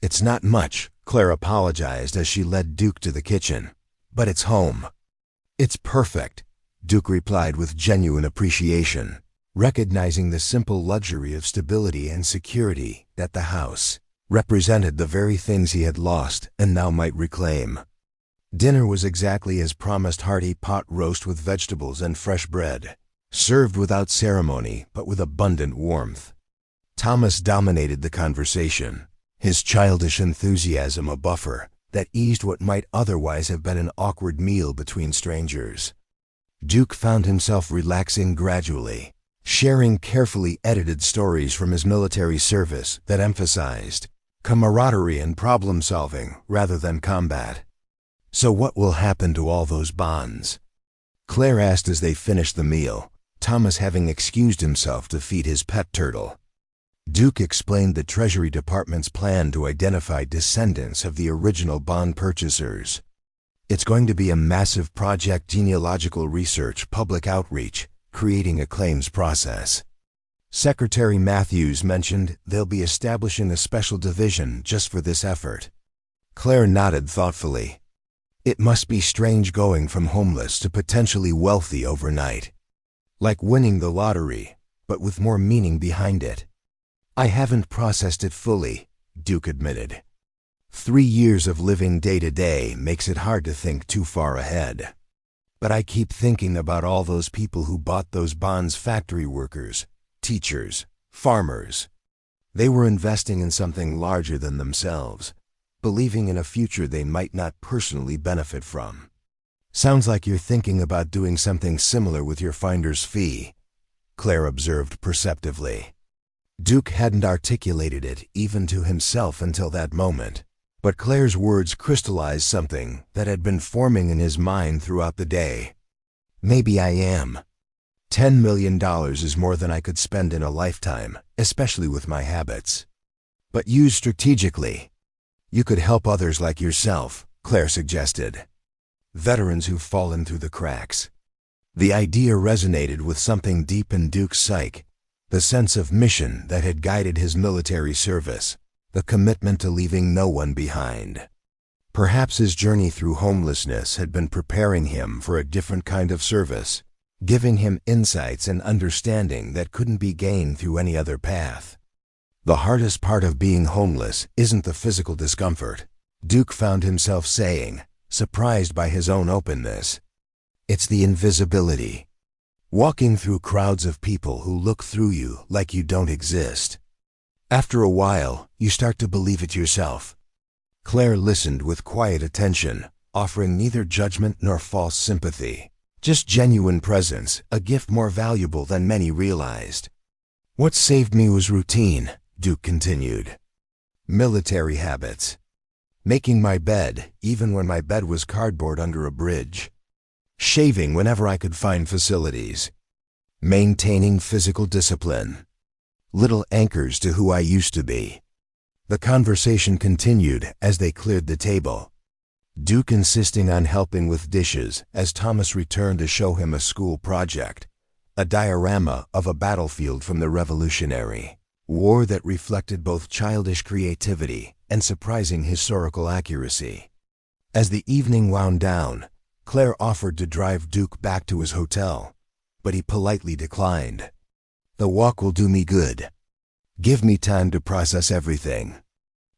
"It's not much," Claire apologized as she led Duke to the kitchen, "but it's home." "It's perfect," Duke replied with genuine appreciation, recognizing the simple luxury of stability and security that the house represented, the very things he had lost and now might reclaim. Dinner was exactly as promised: hearty pot roast with vegetables and fresh bread, served without ceremony but with abundant warmth. Thomas dominated the conversation, his childish enthusiasm a buffer that eased what might otherwise have been an awkward meal between strangers. Duke found himself relaxing gradually, sharing carefully edited stories from his military service that emphasized camaraderie and problem-solving rather than combat. "So what will happen to all those bonds?" Claire asked as they finished the meal, Thomas having excused himself to feed his pet turtle. Duke explained the Treasury Department's plan to identify descendants of the original bond purchasers. "It's going to be a massive project: genealogical research, public outreach, creating a claims process." Secretary Matthews mentioned they'll be establishing a special division just for this effort. Claire nodded thoughtfully. "It must be strange going from homeless to potentially wealthy overnight. Like winning the lottery, but with more meaning behind it." "I haven't processed it fully," Duke admitted. 3 years of living day to day makes it hard to think too far ahead. But I keep thinking about all those people who bought those bonds: factory workers, teachers, farmers. They were investing in something larger than themselves, believing in a future they might not personally benefit from. "Sounds like you're thinking about doing something similar with your finder's fee," Claire observed perceptively. Duke hadn't articulated it even to himself until that moment, but Claire's words crystallized something that had been forming in his mind throughout the day. "Maybe I am. $10 million is more than I could spend in a lifetime, especially with my habits. But used strategically, you could help others like yourself," Claire suggested. "Veterans who've fallen through the cracks." The idea resonated with something deep in Duke's psyche, the sense of mission that had guided his military service, the commitment to leaving no one behind. Perhaps his journey through homelessness had been preparing him for a different kind of service, giving him insights and understanding that couldn't be gained through any other path. "The hardest part of being homeless isn't the physical discomfort," Duke found himself saying, surprised by his own openness. "It's the invisibility. Walking through crowds of people who look through you like you don't exist. After a while, you start to believe it yourself." Claire listened with quiet attention, offering neither judgment nor false sympathy, just genuine presence, a gift more valuable than many realized. "What saved me was routine," Duke continued. "Military habits. Making my bed, even when my bed was cardboard under a bridge. Shaving whenever I could find facilities. Maintaining physical discipline. Little anchors to who I used to be." The conversation continued as they cleared the table, Duke insisting on helping with dishes as Thomas returned to show him a school project, a diorama of a battlefield from the Revolutionary War that reflected both childish creativity and surprising historical accuracy. As the evening wound down, Claire offered to drive Duke back to his hotel, but he politely declined. "The walk will do me good. Give me time to process everything."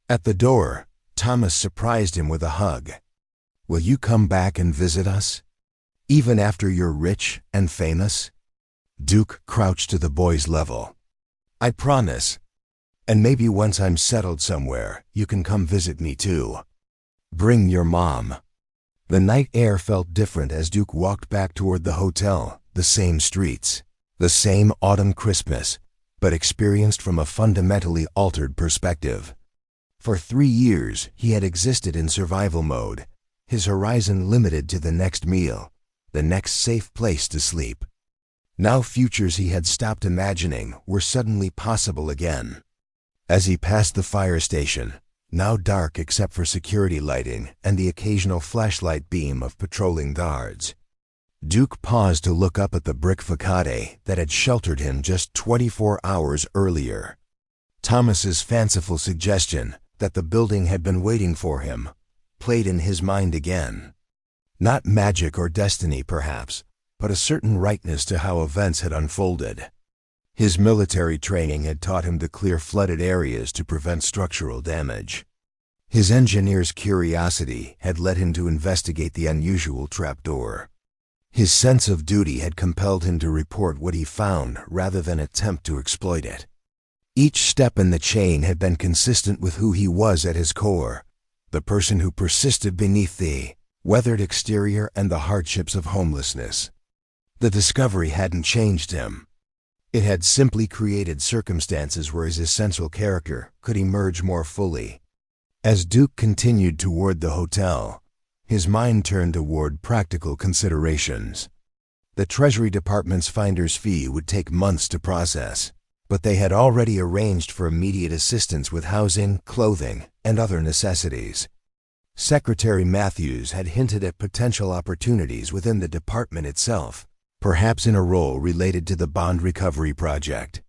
At the door, Thomas surprised him with a hug. "Will you come back and visit us? Even after you're rich and famous?" Duke crouched to the boy's level. "I promise. And maybe once I'm settled somewhere, you can come visit me too. Bring your mom." The night air felt different as Duke walked back toward the hotel, the same streets, the same autumn crispness, but experienced from a fundamentally altered perspective. For 3 years, he had existed in survival mode, his horizon limited to the next meal, the next safe place to sleep. Now futures he had stopped imagining were suddenly possible again. As he passed the fire station, now dark except for security lighting and the occasional flashlight beam of patrolling guards, Duke paused to look up at the brick facade that had sheltered him just 24 hours earlier. Thomas's fanciful suggestion that the building had been waiting for him played in his mind again. Not magic or destiny, perhaps, but a certain rightness to how events had unfolded. His military training had taught him to clear flooded areas to prevent structural damage. His engineer's curiosity had led him to investigate the unusual trapdoor. His sense of duty had compelled him to report what he found rather than attempt to exploit it. Each step in the chain had been consistent with who he was at his core, the person who persisted beneath the weathered exterior and the hardships of homelessness. The discovery hadn't changed him. It had simply created circumstances where his essential character could emerge more fully. As Duke continued toward the hotel, his mind turned toward practical considerations. The Treasury Department's finder's fee would take months to process, but they had already arranged for immediate assistance with housing, clothing, and other necessities. Secretary Matthews had hinted at potential opportunities within the department itself, perhaps in a role related to the bond recovery project.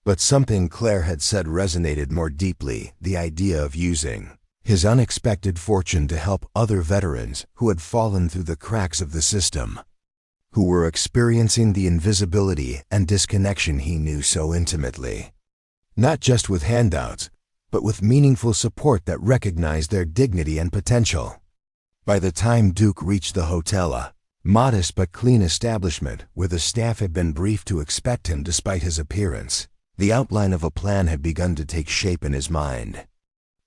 But something Claire had said resonated more deeply, the idea of using his unexpected fortune to help other veterans who had fallen through the cracks of the system, who were experiencing the invisibility and disconnection he knew so intimately. Not just with handouts, but with meaningful support that recognized their dignity and potential. By the time Duke reached the hotel, a modest but clean establishment where the staff had been briefed to expect him despite his appearance, the outline of a plan had begun to take shape in his mind.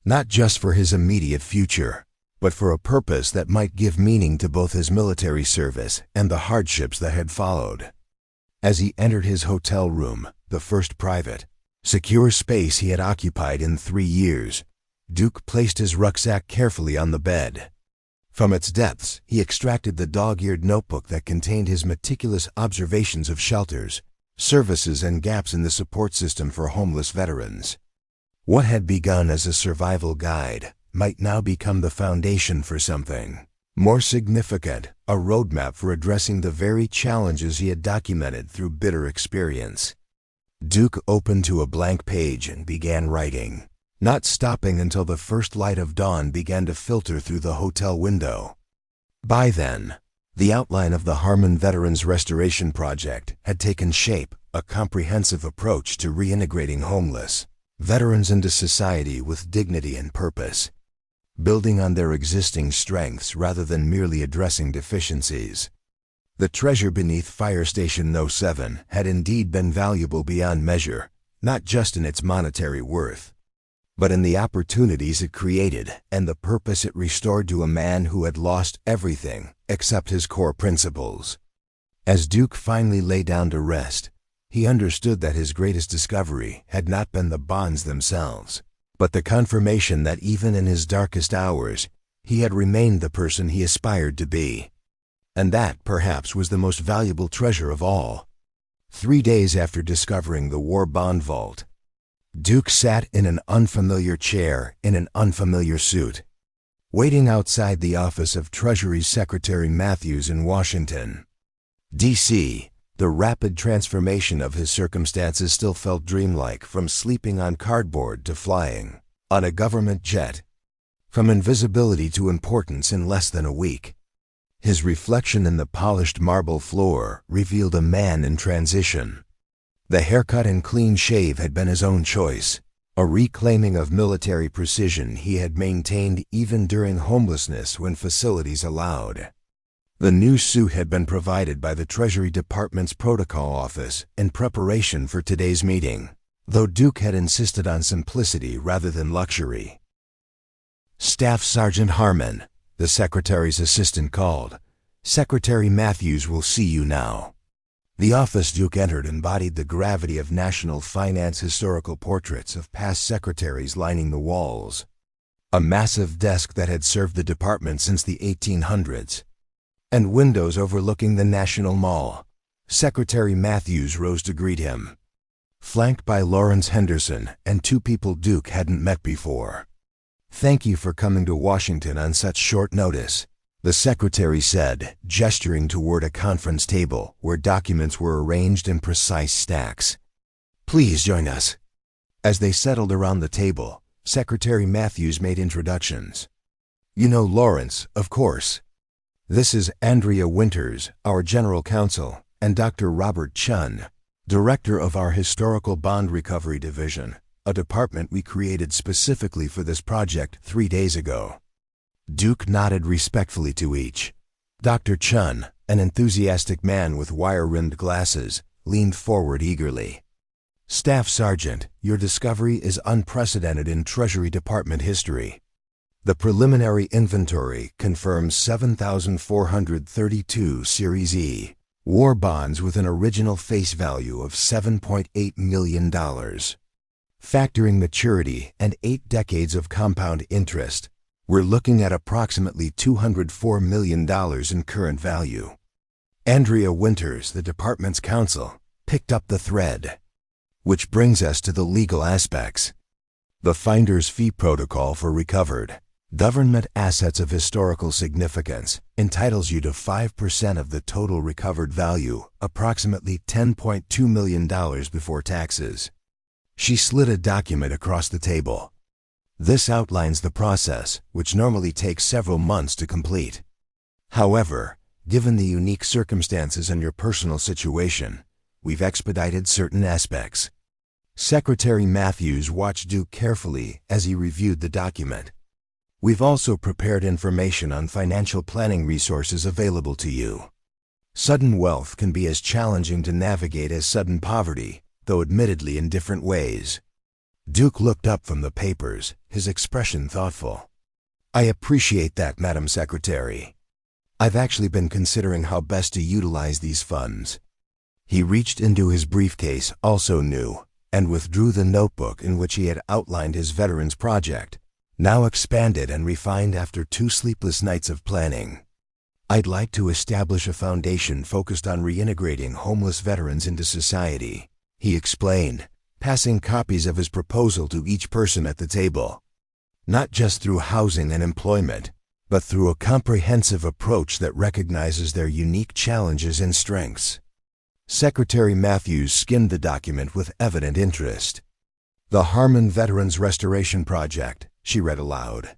Not just for his immediate future, but for a purpose that might give meaning to both his military service and the hardships that had followed. As he entered his hotel room, the first private, secure space he had occupied in 3 years, Duke placed his rucksack carefully on the bed. From its depths, he extracted the dog-eared notebook that contained his meticulous observations of shelters, services, and gaps in the support system for homeless veterans. What had begun as a survival guide might now become the foundation for something more significant, a roadmap for addressing the very challenges he had documented through bitter experience. Duke opened to a blank page and began writing, not stopping until the first light of dawn began to filter through the hotel window. By then, the outline of the Harmon Veterans Restoration Project had taken shape, a comprehensive approach to reintegrating homeless veterans into society with dignity and purpose, building on their existing strengths rather than merely addressing deficiencies. The treasure beneath Fire Station No. 7 had indeed been valuable beyond measure, not just in its monetary worth, but in the opportunities it created and the purpose it restored to a man who had lost everything except his core principles. As Duke finally lay down to rest, he understood that his greatest discovery had not been the bonds themselves, but the confirmation that even in his darkest hours, he had remained the person he aspired to be. And that, perhaps, was the most valuable treasure of all. 3 days after discovering the war bond vault, Duke sat in an unfamiliar chair in an unfamiliar suit, waiting outside the office of Treasury Secretary Matthews in Washington, D.C. The rapid transformation of his circumstances still felt dreamlike, from sleeping on cardboard to flying on a government jet, from invisibility to importance in less than a week. His reflection in the polished marble floor revealed a man in transition. The haircut and clean shave had been his own choice, a reclaiming of military precision he had maintained even during homelessness when facilities allowed. The new suit had been provided by the Treasury Department's Protocol Office in preparation for today's meeting, though Duke had insisted on simplicity rather than luxury. Staff Sergeant Harmon, the secretary's assistant called. "Secretary Matthews will see you now." The office Duke entered embodied the gravity of national finance, historical portraits of past secretaries lining the walls. A massive desk that had served the department since the 1800s. And windows overlooking the National Mall. Secretary Matthews rose to greet him, flanked by Lawrence Henderson and two people Duke hadn't met before. "Thank you for coming to Washington on such short notice," the secretary said, gesturing toward a conference table where documents were arranged in precise stacks. "Please join us." As they settled around the table, Secretary Matthews made introductions. "You know Lawrence, of course. This is Andrea Winters, our general counsel, and Dr. Robert Chun, director of our Historical Bond Recovery Division, a department we created specifically for this project 3 days ago." Duke nodded respectfully to each. Dr. Chun, an enthusiastic man with wire-rimmed glasses, leaned forward eagerly. "Staff Sergeant, your discovery is unprecedented in Treasury Department history. The preliminary inventory confirms 7,432 Series E war bonds with an original face value of $7.8 million. Factoring maturity and 8 decades of compound interest, we're looking at approximately $204 million in current value." Andrea Winters, the department's counsel, picked up the thread. "Which brings us to the legal aspects. The finder's fee protocol for recovered government assets of historical significance entitles you to 5% of the total recovered value, approximately $10.2 million before taxes." She slid a document across the table. "This outlines the process, which normally takes several months to complete. However, given the unique circumstances and your personal situation, we've expedited certain aspects." Secretary Matthews watched Duke carefully as he reviewed the document. "We've also prepared information on financial planning resources available to you. Sudden wealth can be as challenging to navigate as sudden poverty, though admittedly in different ways." Duke looked up from the papers, his expression thoughtful. "I appreciate that, Madam Secretary. I've actually been considering how best to utilize these funds." He reached into his briefcase, also new, and withdrew the notebook in which he had outlined his Veterans Project, now expanded and refined after 2 sleepless nights of planning. "I'd like to establish a foundation focused on reintegrating homeless veterans into society," he explained, passing copies of his proposal to each person at the table. "Not just through housing and employment, but through a comprehensive approach that recognizes their unique challenges and strengths." Secretary Matthews skimmed the document with evident interest. "The Harmon Veterans Restoration Project," she read aloud.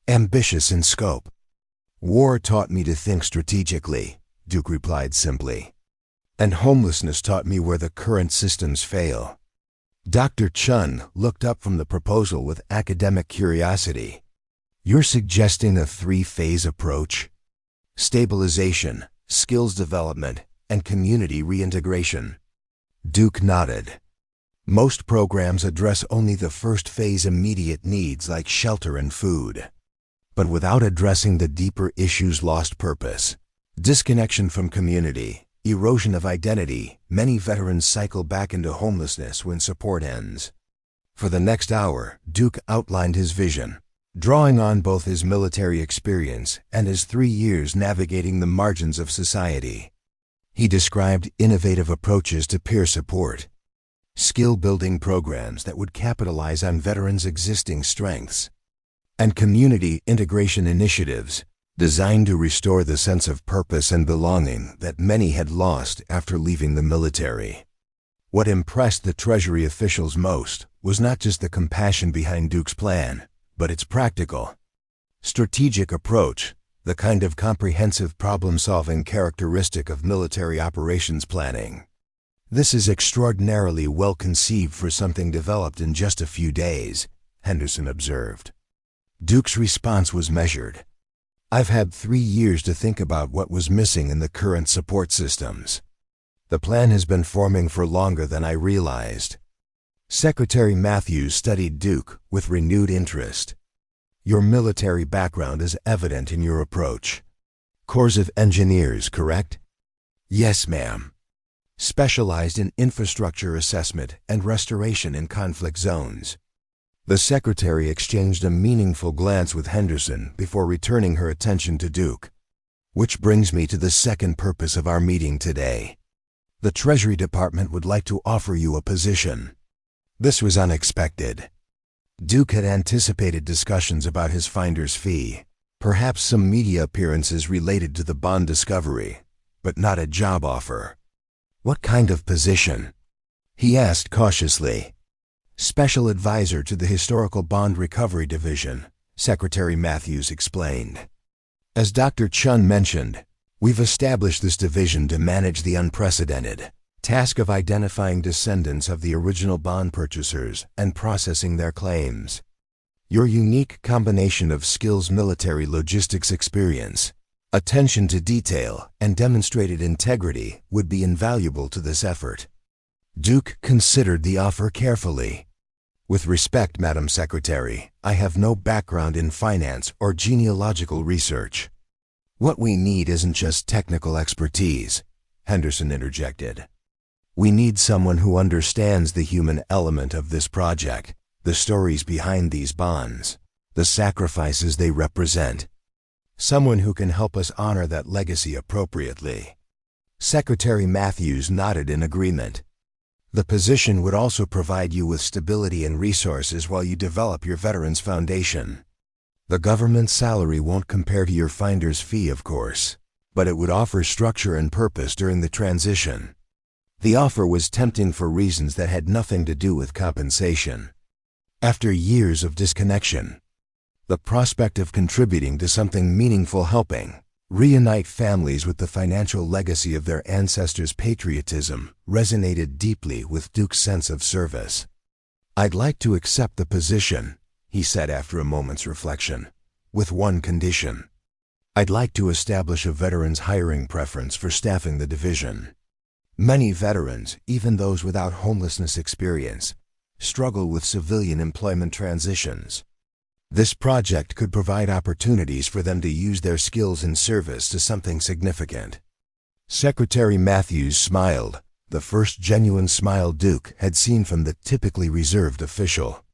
"Ambitious in scope." "War taught me to think strategically," Duke replied simply. "And homelessness taught me where the current systems fail." Dr. Chun looked up from the proposal with academic curiosity. "You're suggesting a 3-phase approach? Stabilization, skills development, and community reintegration?" Duke nodded. "Most programs address only the first phase immediate needs like shelter and food. But without addressing the deeper issues, lost purpose, disconnection from community, erosion of identity, many veterans cycle back into homelessness when support ends." For the next hour, Duke outlined his vision, drawing on both his military experience and his 3 years navigating the margins of society. He described innovative approaches to peer support, skill-building programs that would capitalize on veterans' existing strengths, and community integration initiatives designed to restore the sense of purpose and belonging that many had lost after leaving the military. What impressed the Treasury officials most was not just the compassion behind Duke's plan, but its practical, strategic approach, the kind of comprehensive problem-solving characteristic of military operations planning. "This is extraordinarily well conceived for something developed in just a few days," Henderson observed. Duke's response was measured. "I've had 3 years to think about what was missing in the current support systems. The plan has been forming for longer than I realized." Secretary Matthews studied Duke with renewed interest. Your military background is evident in your approach. Corps of Engineers, correct? Yes, ma'am. Specialized in infrastructure assessment and restoration in conflict zones. The secretary exchanged a meaningful glance with Henderson before returning her attention to Duke. Which brings me to the second purpose of our meeting today. The Treasury Department would like to offer you a position. This was unexpected. Duke had anticipated discussions about his finder's fee, perhaps some media appearances related to the bond discovery, but not a job offer. What kind of position? He asked cautiously. Special Advisor to the Historical Bond Recovery Division, Secretary Matthews explained. As Dr. Chun mentioned, we've established this division to manage the unprecedented task of identifying descendants of the original bond purchasers and processing their claims. Your unique combination of skills, military logistics experience, attention to detail, and demonstrated integrity would be invaluable to this effort. Duke considered the offer carefully. With respect, Madam Secretary, I have no background in finance or genealogical research. What we need isn't just technical expertise, Henderson interjected. We need someone who understands the human element of this project, the stories behind these bonds, the sacrifices they represent. Someone who can help us honor that legacy appropriately. Secretary Matthews nodded in agreement. The position would also provide you with stability and resources while you develop your Veterans Foundation. The government salary won't compare to your finder's fee, of course, but it would offer structure and purpose during the transition. The offer was tempting for reasons that had nothing to do with compensation. After years of disconnection, the prospect of contributing to something meaningful, helping reunite families with the financial legacy of their ancestors' patriotism, resonated deeply with Duke's sense of service. I'd like to accept the position, he said after a moment's reflection, with one condition. I'd like to establish a veterans hiring preference for staffing the division. Many veterans, even those without homelessness experience, struggle with civilian employment transitions. This project could provide opportunities for them to use their skills in service to something significant. Secretary Matthews smiled, the first genuine smile Duke had seen from the typically reserved official.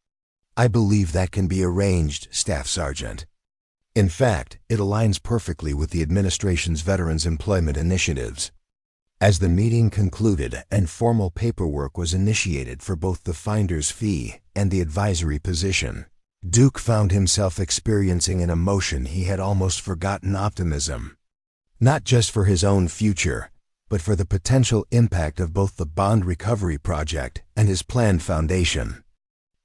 I believe that can be arranged, Staff Sergeant. In fact, it aligns perfectly with the administration's veterans employment initiatives. As the meeting concluded and formal paperwork was initiated for both the finder's fee and the advisory position, Duke found himself experiencing an emotion he had almost forgotten: optimism. Not just for his own future, but for the potential impact of both the bond recovery project and his planned foundation.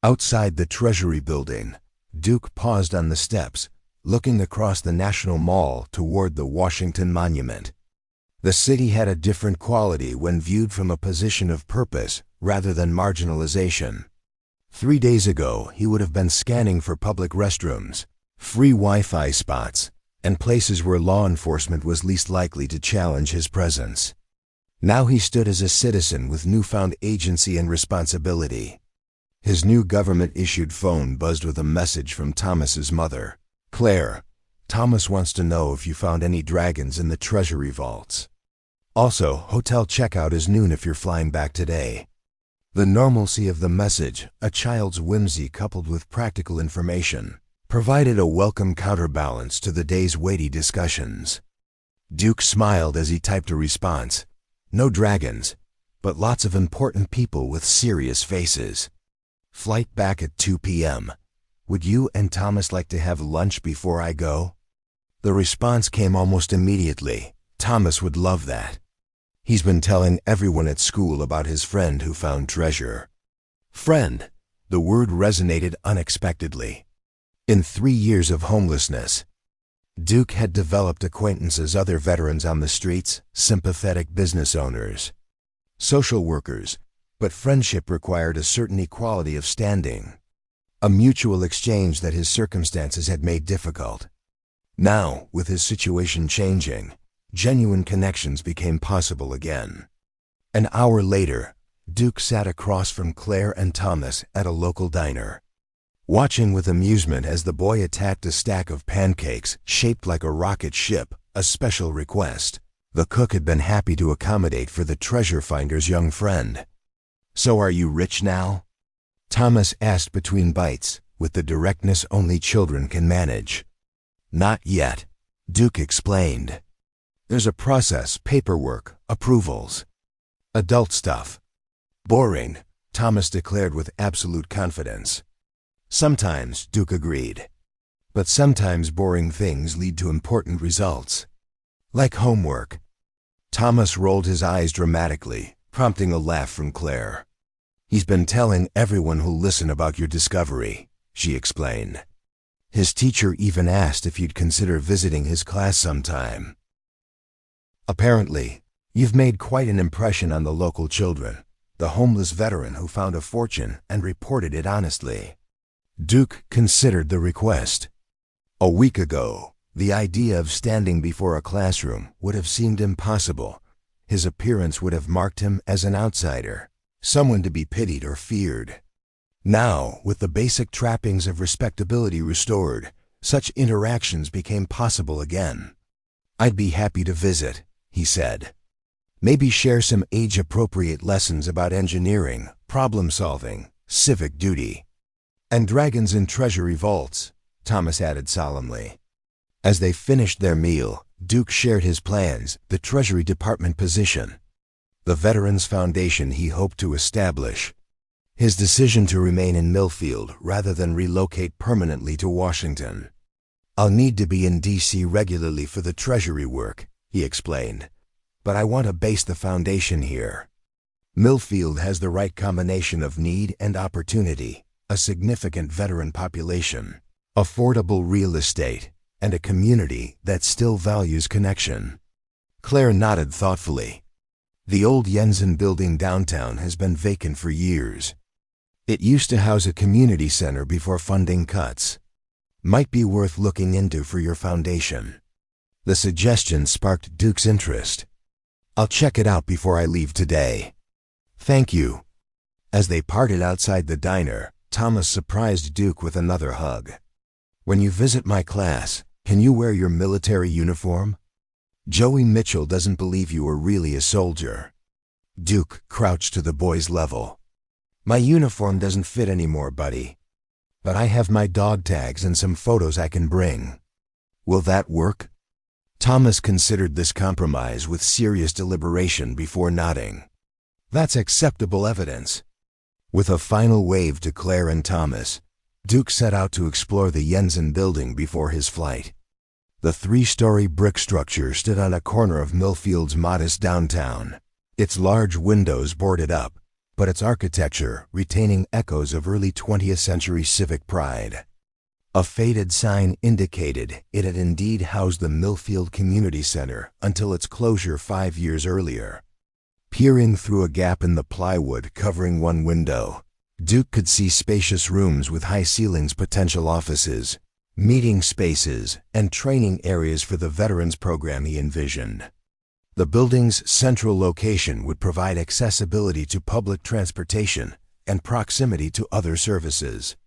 Outside the Treasury building, Duke paused on the steps, looking across the National Mall toward the Washington Monument. The city had a different quality when viewed from a position of purpose rather than marginalization. 3 days ago, he would have been scanning for public restrooms, free Wi-Fi spots, and places where law enforcement was least likely to challenge his presence. Now he stood as a citizen with newfound agency and responsibility. His new government-issued phone buzzed with a message from Thomas's mother. Claire, Thomas wants to know if you found any dragons in the Treasury vaults. Also, hotel checkout is noon if you're flying back today. The normalcy of the message, a child's whimsy coupled with practical information, provided a welcome counterbalance to the day's weighty discussions. Duke smiled as he typed a response. No dragons, but lots of important people with serious faces. Flight back at 2 p.m. Would you and Thomas like to have lunch before I go? The response came almost immediately. Thomas would love that. He's been telling everyone at school about his friend who found treasure. Friend, the word resonated unexpectedly. In 3 years of homelessness, Duke had developed acquaintances, other veterans on the streets, sympathetic business owners, social workers, but friendship required a certain equality of standing, a mutual exchange that his circumstances had made difficult. Now, with his situation changing, genuine connections became possible again. An hour later, Duke sat across from Claire and Thomas at a local diner. watching with amusement as the boy attacked a stack of pancakes shaped like a rocket ship, a special request. The cook had been happy to accommodate for the treasure finder's young friend. "So are you rich now?" Thomas asked between bites, with the directness only children can manage. "Not yet," Duke explained. "There's a process, paperwork, approvals. Adult stuff." "Boring," Thomas declared with absolute confidence. "Sometimes," Duke agreed. "But sometimes boring things lead to important results. Like homework." Thomas rolled his eyes dramatically, prompting a laugh from Claire. "He's been telling everyone who'll listen about your discovery," she explained. "His teacher even asked if you'd consider visiting his class sometime. Apparently, you've made quite an impression on the local children, the homeless veteran who found a fortune and reported it honestly." Duke considered the request. A week ago, the idea of standing before a classroom would have seemed impossible. His appearance would have marked him as an outsider, someone to be pitied or feared. Now, with the basic trappings of respectability restored, such interactions became possible again. "I'd be happy to visit," he said. "Maybe share some age-appropriate lessons about engineering, problem-solving, civic duty. And dragons in Treasury vaults," Thomas added solemnly. As they finished their meal, Duke shared his plans, the Treasury Department position, the Veterans Foundation he hoped to establish, his decision to remain in Millfield rather than relocate permanently to Washington. "I'll need to be in D.C. regularly for the Treasury work," he explained, "but I want to base the foundation here. Millfield has the right combination of need and opportunity, a significant veteran population, affordable real estate, and a community that still values connection." Claire nodded thoughtfully. "The old Jensen building downtown has been vacant for years. It used to house a community center before funding cuts. Might be worth looking into for your foundation." The suggestion sparked Duke's interest. "I'll check it out before I leave today." "Thank you." As they parted outside the diner, Thomas surprised Duke with another hug. "When you visit my class, can you wear your military uniform? Joey Mitchell doesn't believe you are really a soldier." Duke crouched to the boy's level. "My uniform doesn't fit anymore, buddy. But I have my dog tags and some photos I can bring. Will that work?" Thomas considered this compromise with serious deliberation before nodding. "That's acceptable evidence." With a final wave to Claire and Thomas, Duke set out to explore the Jensen building before his flight. The three-story brick structure stood on a corner of Millfield's modest downtown, its large windows boarded up, but its architecture retaining echoes of early 20th century civic pride. A faded sign indicated it had indeed housed the Millfield Community Center until its closure 5 years earlier. Peering through a gap in the plywood covering one window, Duke could see spacious rooms with high ceilings, potential offices, meeting spaces, and training areas for the veterans program he envisioned. The building's central location would provide accessibility to public transportation and proximity to other services.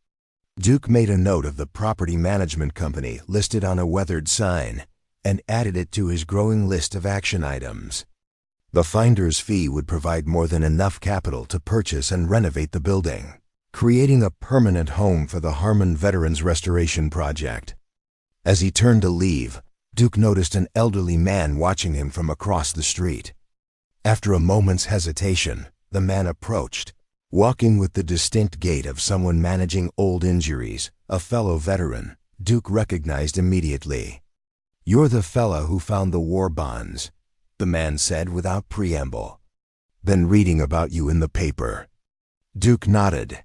Duke made a note of the property management company listed on a weathered sign and added it to his growing list of action items. The finder's fee would provide more than enough capital to purchase and renovate the building, creating a permanent home for the Harmon Veterans Restoration Project. As he turned to leave, Duke noticed an elderly man watching him from across the street. After a moment's hesitation, the man approached, walking with the distinct gait of someone managing old injuries, a fellow veteran. Duke recognized immediately. "You're the fella who found the war bonds," the man said without preamble. "Been reading about you in the paper." Duke nodded.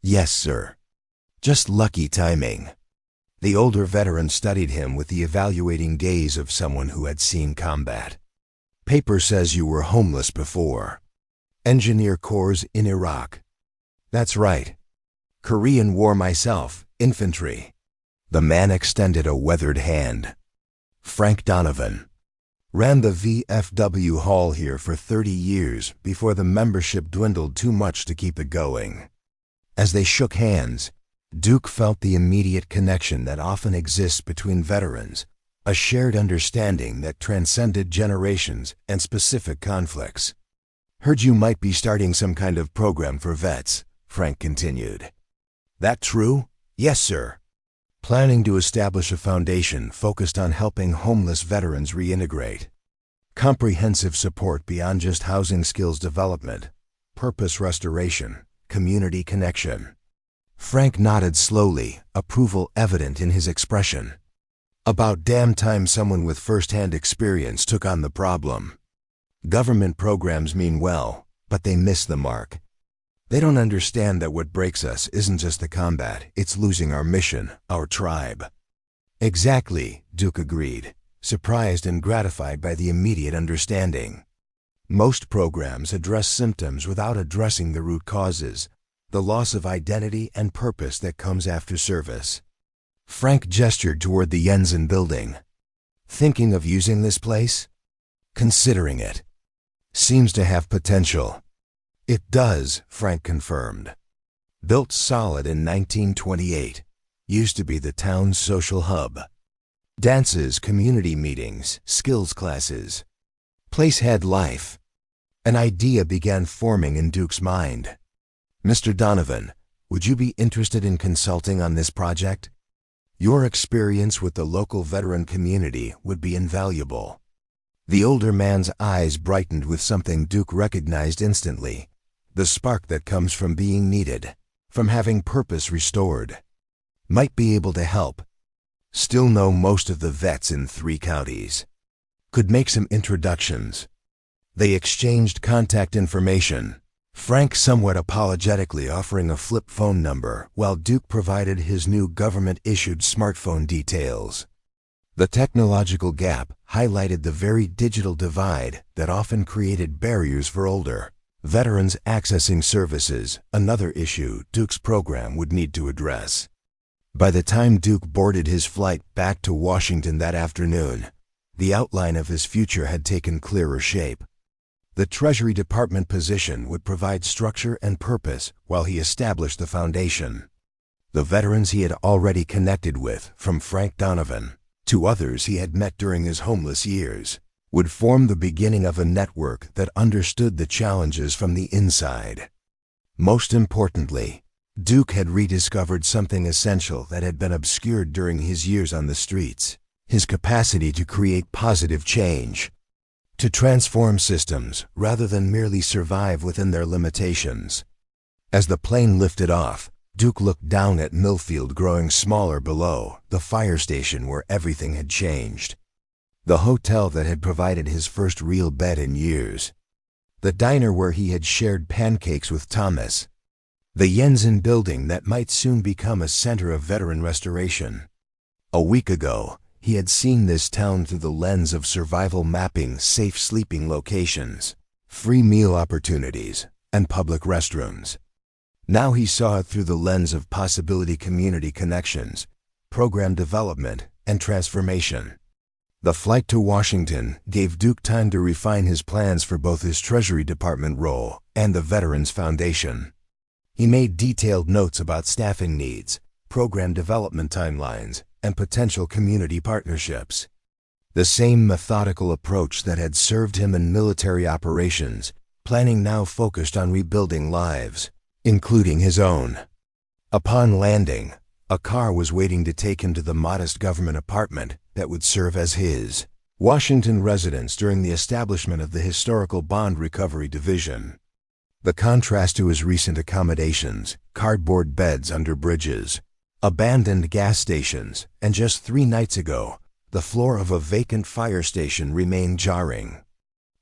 "Yes, sir. Just lucky timing." The older veteran studied him with the evaluating gaze of someone who had seen combat. "Paper says you were homeless before. Engineer Corps in Iraq." "That's right. Korean War myself, infantry." The man extended a weathered hand. "Frank Donovan. Ran the VFW hall here for 30 years before the membership dwindled too much to keep it going." As they shook hands, Duke felt the immediate connection that often exists between veterans, a shared understanding that transcended generations and specific conflicts. "Heard you might be starting some kind of program for vets," Frank continued. "That true?" "Yes, sir. Planning to establish a foundation focused on helping homeless veterans reintegrate. Comprehensive support beyond just housing skills development, purpose restoration, community connection." Frank nodded slowly, approval evident in his expression. About damn time someone with first-hand experience took on the problem. Government programs mean well, but they miss the mark. They don't understand that what breaks us isn't just the combat, it's losing our mission, our tribe. "Exactly," Duke agreed, surprised and gratified by the immediate understanding. Most programs address symptoms without addressing the root causes, the loss of identity and purpose that comes after service. Frank gestured toward the Jensen building. "Thinking of using this place?" "Considering it. Seems to have potential." "It does," Frank confirmed. Built solid in 1928, used to be the town's social hub. Dances, community meetings, skills classes. Place had life. An idea began forming in Duke's mind. "Mr. Donovan, would you be interested in consulting on this project? Your experience with the local veteran community would be invaluable." The older man's eyes brightened with something Duke recognized instantly, the spark that comes from being needed, from having purpose restored. Might be able to help. Still know most of the vets in 3 counties. Could make some introductions. They exchanged contact information, Frank somewhat apologetically offering a flip phone number while Duke provided his new government-issued smartphone details. The technological gap highlighted the very digital divide that often created barriers for older veterans accessing services, another issue Duke's program would need to address. By the time Duke boarded his flight back to Washington that afternoon, the outline of his future had taken clearer shape. The Treasury Department position would provide structure and purpose while he established the foundation. The veterans he had already connected with, from Frank Donovan to others he had met during his homeless years, would form the beginning of a network that understood the challenges from the inside. Most importantly, Duke had rediscovered something essential that had been obscured during his years on the streets: his capacity to create positive change, to transform systems rather than merely survive within their limitations. As the plane lifted off, Duke looked down at Millfield growing smaller below, the fire station where everything had changed. The hotel that had provided his first real bed in years. The diner where he had shared pancakes with Thomas. The Jensen building that might soon become a center of veteran restoration. A week ago, he had seen this town through the lens of survival mapping, safe sleeping locations, free meal opportunities, and public restrooms. Now he saw it through the lens of possibility community connections, program development, and transformation. The flight to Washington gave Duke time to refine his plans for both his Treasury Department role and the Veterans Foundation. He made detailed notes about staffing needs, program development timelines, and potential community partnerships. The same methodical approach that had served him in military operations, planning now focused on rebuilding lives, including his own. Upon landing, a car was waiting to take him to the modest government apartment that would serve as his Washington residence during the establishment of the Historical Bond Recovery Division. The contrast to his recent accommodations, cardboard beds under bridges, abandoned gas stations, and just 3 nights ago, the floor of a vacant fire station remained jarring.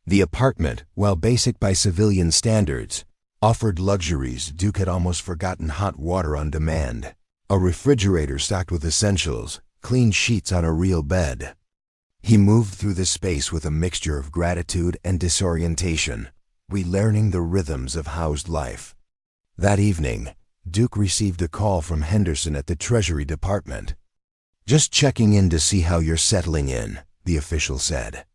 The apartment, while basic by civilian standards, offered luxuries Duke had almost forgotten: hot water on demand, a refrigerator stocked with essentials, clean sheets on a real bed. He moved through the space with a mixture of gratitude and disorientation, relearning the rhythms of housed life. That evening, Duke received a call from Henderson at the Treasury Department. "Just checking in to see how you're settling in," the official said.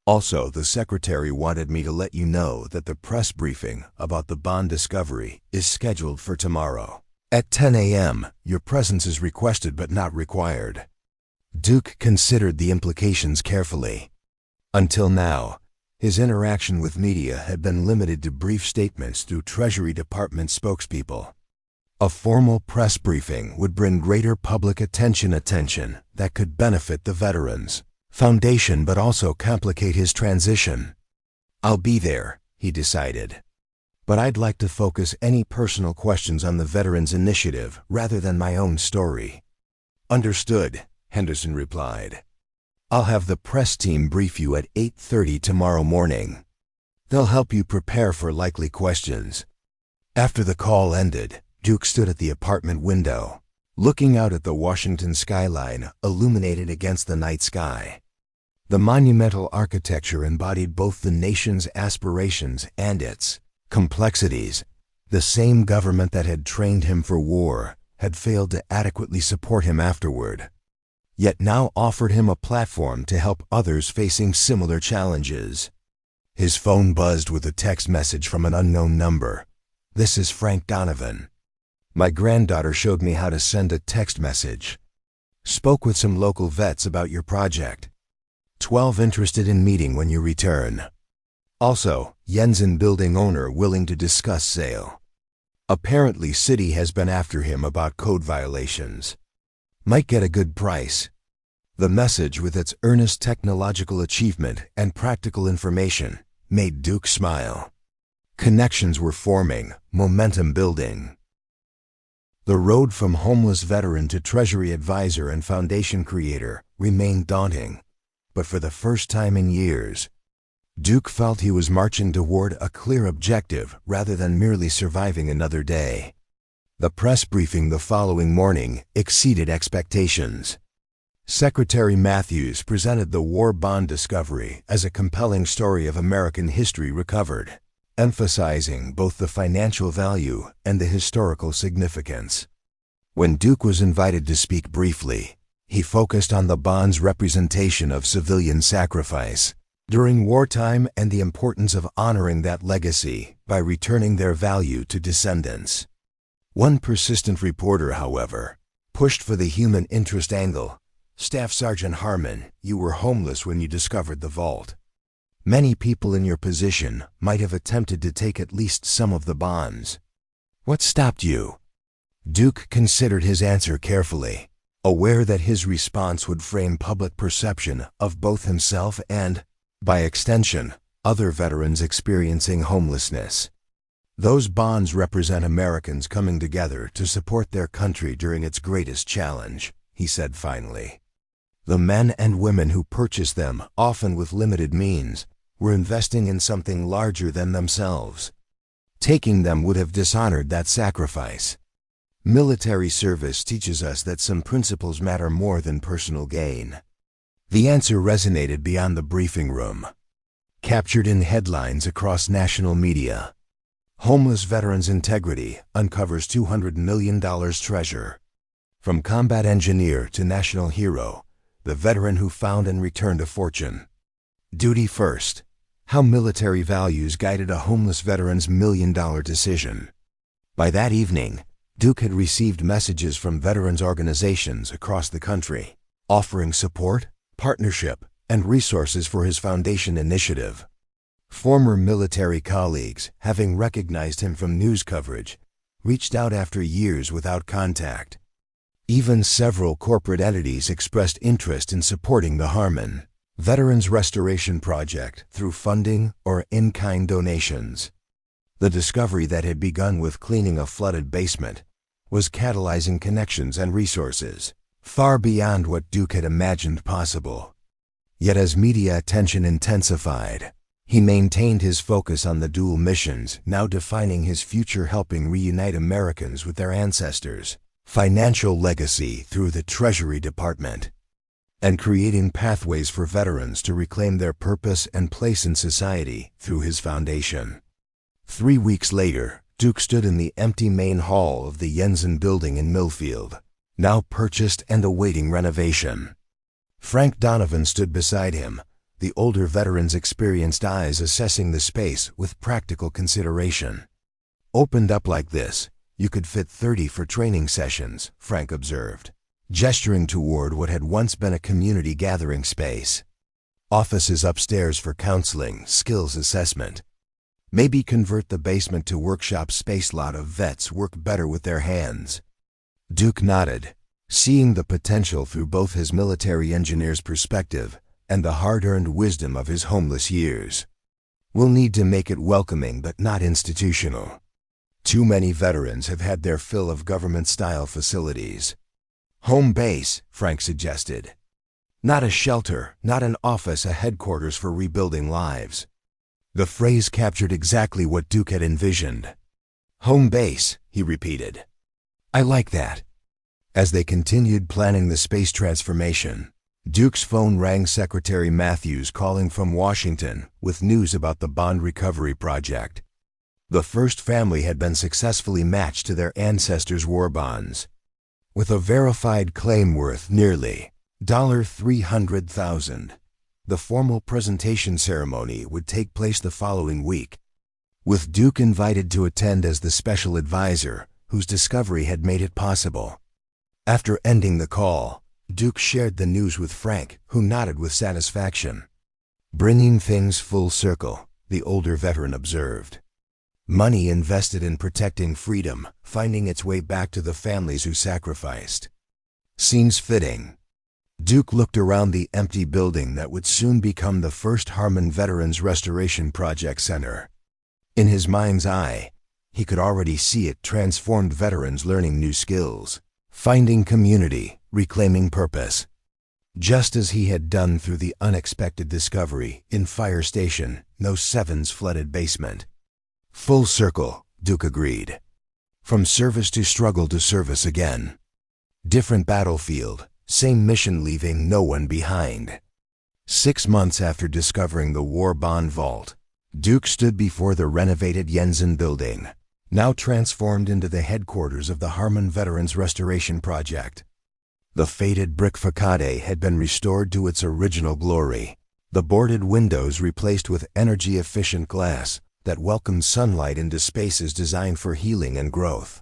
"Also, the secretary wanted me to let you know that the press briefing about the bond discovery is scheduled for tomorrow." At 10 a.m., your presence is requested but not required. Duke considered the implications carefully. Until now, his interaction with media had been limited to brief statements through Treasury Department spokespeople. A formal press briefing would bring greater public attention that could benefit the Veterans Foundation but also complicate his transition. I'll be there, he decided. But I'd like to focus any personal questions on the Veterans Initiative rather than my own story. Understood, Henderson replied. I'll have the press team brief you at 8:30 tomorrow morning. They'll help you prepare for likely questions. After the call ended, Duke stood at the apartment window, looking out at the Washington skyline illuminated against the night sky. The monumental architecture embodied both the nation's aspirations and its complexities. The same government that had trained him for war had failed to adequately support him afterward, yet now offered him a platform to help others facing similar challenges. His phone buzzed with a text message from an unknown number. "This is Frank Donovan. My granddaughter showed me how to send a text message. Spoke with some local vets about your project. 12 interested in meeting when you return. Also, Jensen building owner willing to discuss sale. Apparently city has been after him about code violations. Might get a good price." The message, with its earnest technological achievement and practical information, made Duke smile. Connections were forming, momentum building. The road from homeless veteran to Treasury advisor and foundation creator remained daunting, but for the first time in years, Duke felt he was marching toward a clear objective rather than merely surviving another day. The press briefing the following morning exceeded expectations. Secretary Matthews presented the war bond discovery as a compelling story of American history recovered, emphasizing both the financial value and the historical significance. When Duke was invited to speak briefly, he focused on the bond's representation of civilian sacrifice during wartime and the importance of honoring that legacy by returning their value to descendants. One persistent reporter, however, pushed for the human interest angle. "Staff Sergeant Harmon, you were homeless when you discovered the vault. Many people in your position might have attempted to take at least some of the bonds. What stopped you?" Duke considered his answer carefully, aware that his response would frame public perception of both himself and, by extension, other veterans experiencing homelessness. "Those bonds represent Americans coming together to support their country during its greatest challenge," he said finally. "The men and women who purchased them, often with limited means, were investing in something larger than themselves. Taking them would have dishonored that sacrifice. Military service teaches us that some principles matter more than personal gain." The answer resonated beyond the briefing room. Captured in headlines across national media. Homeless Veterans Integrity uncovers $200 million treasure. From combat engineer to national hero, the veteran who found and returned a fortune. Duty first. How military values guided a homeless veteran's million-dollar decision. By that evening, Duke had received messages from veterans organizations across the country, offering support, partnership, and resources for his foundation initiative. Former military colleagues, having recognized him from news coverage, reached out after years without contact. Even several corporate entities expressed interest in supporting the Harmon Veterans Restoration Project through funding or in-kind donations. The discovery that had begun with cleaning a flooded basement was catalyzing connections and resources far beyond what Duke had imagined possible. Yet as media attention intensified, he maintained his focus on the dual missions now defining his future, helping reunite Americans with their ancestors, financial legacy through the Treasury Department, and creating pathways for veterans to reclaim their purpose and place in society through his foundation. 3 weeks later, Duke stood in the empty main hall of the Jensen building in Millfield, now purchased and awaiting renovation. Frank Donovan stood beside him, the older veteran's experienced eyes assessing the space with practical consideration. "Opened up like this, You could fit 30 for training sessions, Frank observed, gesturing toward what had once been a community gathering space. Offices upstairs for counseling, skills assessment. Maybe convert the basement to workshop space. Lot of vets work better with their hands. Duke nodded, seeing the potential through both his military engineer's perspective and the hard-earned wisdom of his homeless years. We'll need to make it welcoming but not institutional. Too many veterans have had their fill of government-style facilities. Home base, Frank suggested. Not a shelter, not an office, a headquarters for rebuilding lives. The phrase captured exactly what Duke had envisioned. Home base, he repeated. I like that. As they continued planning the space transformation, Duke's phone rang. Secretary Matthews calling from Washington with news about the bond recovery project. The first family had been successfully matched to their ancestors' war bonds, with a verified claim worth nearly $300,000. The formal presentation ceremony would take place the following week, with Duke invited to attend as the special advisor whose discovery had made it possible. After ending the call, Duke shared the news with Frank, who nodded with satisfaction. Bringing things full circle, the older veteran observed. Money invested in protecting freedom, finding its way back to the families who sacrificed. Seems fitting. Duke looked around the empty building that would soon become the first Harmon Veterans Restoration Project Center. In his mind's eye, he could already see it transformed veterans learning new skills, finding community, reclaiming purpose. Just as he had done through the unexpected discovery in Fire Station No.7's flooded basement. Full circle, Duke agreed. From service to struggle to service again. Different battlefield, same mission, leaving no one behind. 6 months after discovering the war bond vault, Duke stood before the renovated Jensen building, now transformed into the headquarters of the Harmon Veterans Restoration Project. The faded brick facade had been restored to its original glory, the boarded windows replaced with energy-efficient glass that welcomed sunlight into spaces designed for healing and growth.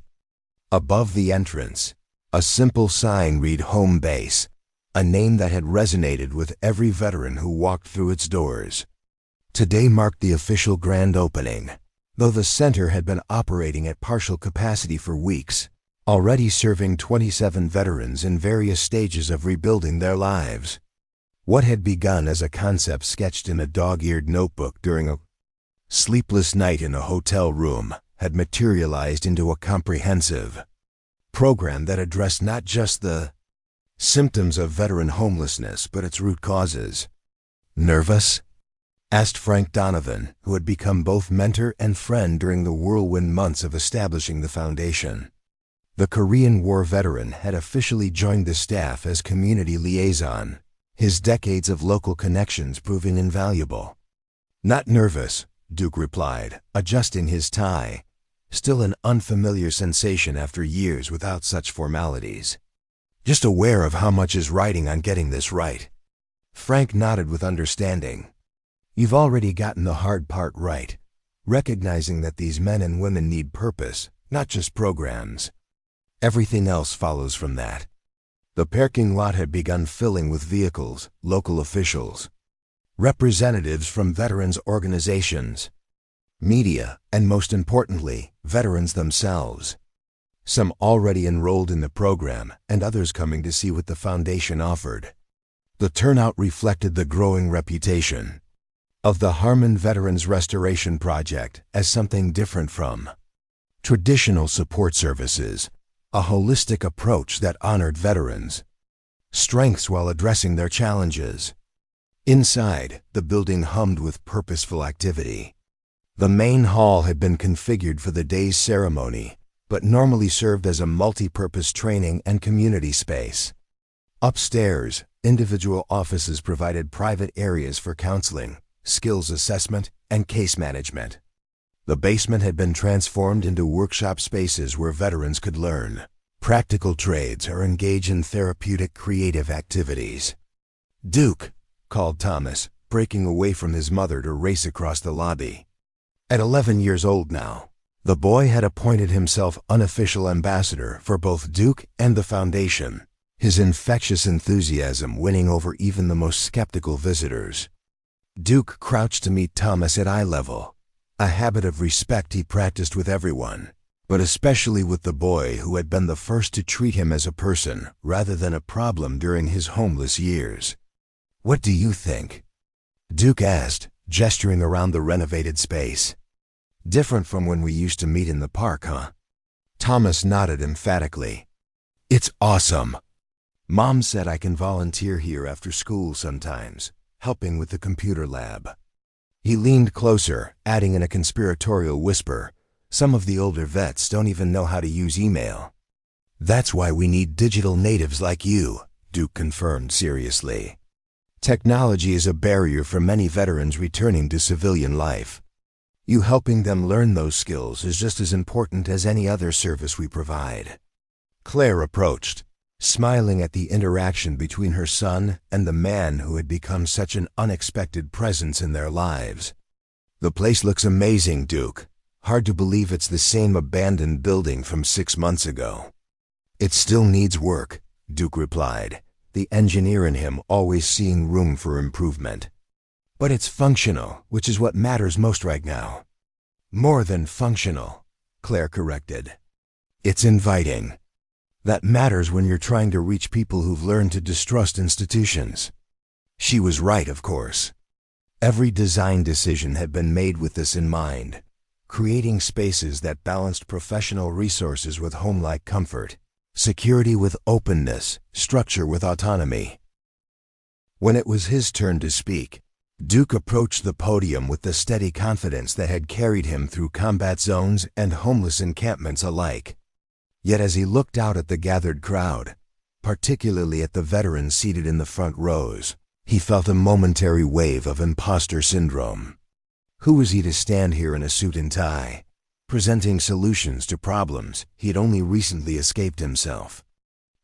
Above the entrance, a simple sign read Home Base, a name that had resonated with every veteran who walked through its doors. Today marked the official grand opening, though the center had been operating at partial capacity for weeks, already serving 27 veterans in various stages of rebuilding their lives. What had begun as a concept sketched in a dog-eared notebook during a sleepless night in a hotel room had materialized into a comprehensive program that addressed not just the symptoms of veteran homelessness but its root causes. Nervous? Asked Frank Donovan, who had become both mentor and friend during the whirlwind months of establishing the foundation. The Korean War veteran had officially joined the staff as community liaison, his decades of local connections proving invaluable. Not nervous, Duke replied, adjusting his tie, still an unfamiliar sensation after years without such formalities. Just aware of how much is riding on getting this right. Frank nodded with understanding. You've already gotten the hard part right, recognizing that these men and women need purpose, not just programs. Everything else follows from that. The parking lot had begun filling with vehicles, local officials, representatives from veterans organizations, media, and most importantly, veterans themselves. Some already enrolled in the program and others coming to see what the foundation offered. The turnout reflected the growing reputation of the Harmon Veterans Restoration Project as something different from traditional support services, a holistic approach that honored veterans' strengths while addressing their challenges. Inside, the building hummed with purposeful activity. The main hall had been configured for the day's ceremony, but normally served as a multi-purpose training and community space. Upstairs, individual offices provided private areas for counseling, skills assessment, and case management. The basement had been transformed into workshop spaces where veterans could learn practical trades or engage in therapeutic creative activities. Duke, called Thomas, breaking away from his mother to race across the lobby. At 11 years old now, The boy had appointed himself unofficial ambassador for both Duke and the Foundation, his infectious enthusiasm winning over even the most skeptical visitors. Duke crouched to meet Thomas at eye level, a habit of respect he practiced with everyone, but especially with the boy who had been the first to treat him as a person rather than a problem during his homeless years. "What do you think?" Duke asked, gesturing around the renovated space. "Different from when we used to meet in the park, huh?" Thomas nodded emphatically. "It's awesome. Mom said I can volunteer here after school sometimes, helping with the computer lab." He leaned closer, adding in a conspiratorial whisper, "Some of the older vets don't even know how to use email." "That's why we need digital natives like you," Duke confirmed seriously. "Technology is a barrier for many veterans returning to civilian life. You helping them learn those skills is just as important as any other service we provide." Claire approached, smiling at the interaction between her son and the man who had become such an unexpected presence in their lives. "The place looks amazing, Duke. Hard to believe it's the same abandoned building from 6 months ago." "It still needs work," Duke replied, the engineer in him always seeing room for improvement. "But it's functional, which is what matters most right now." "More than functional," Claire corrected. "It's inviting. That matters when you're trying to reach people who've learned to distrust institutions." She was right, of course. Every design decision had been made with this in mind, creating spaces that balanced professional resources with home-like comfort, security with openness, structure with autonomy. When it was his turn to speak, Duke approached the podium with the steady confidence that had carried him through combat zones and homeless encampments alike. Yet as he looked out at the gathered crowd, particularly at the veterans seated in the front rows, he felt a momentary wave of imposter syndrome. Who was he to stand here in a suit and tie, presenting solutions to problems he had only recently escaped himself?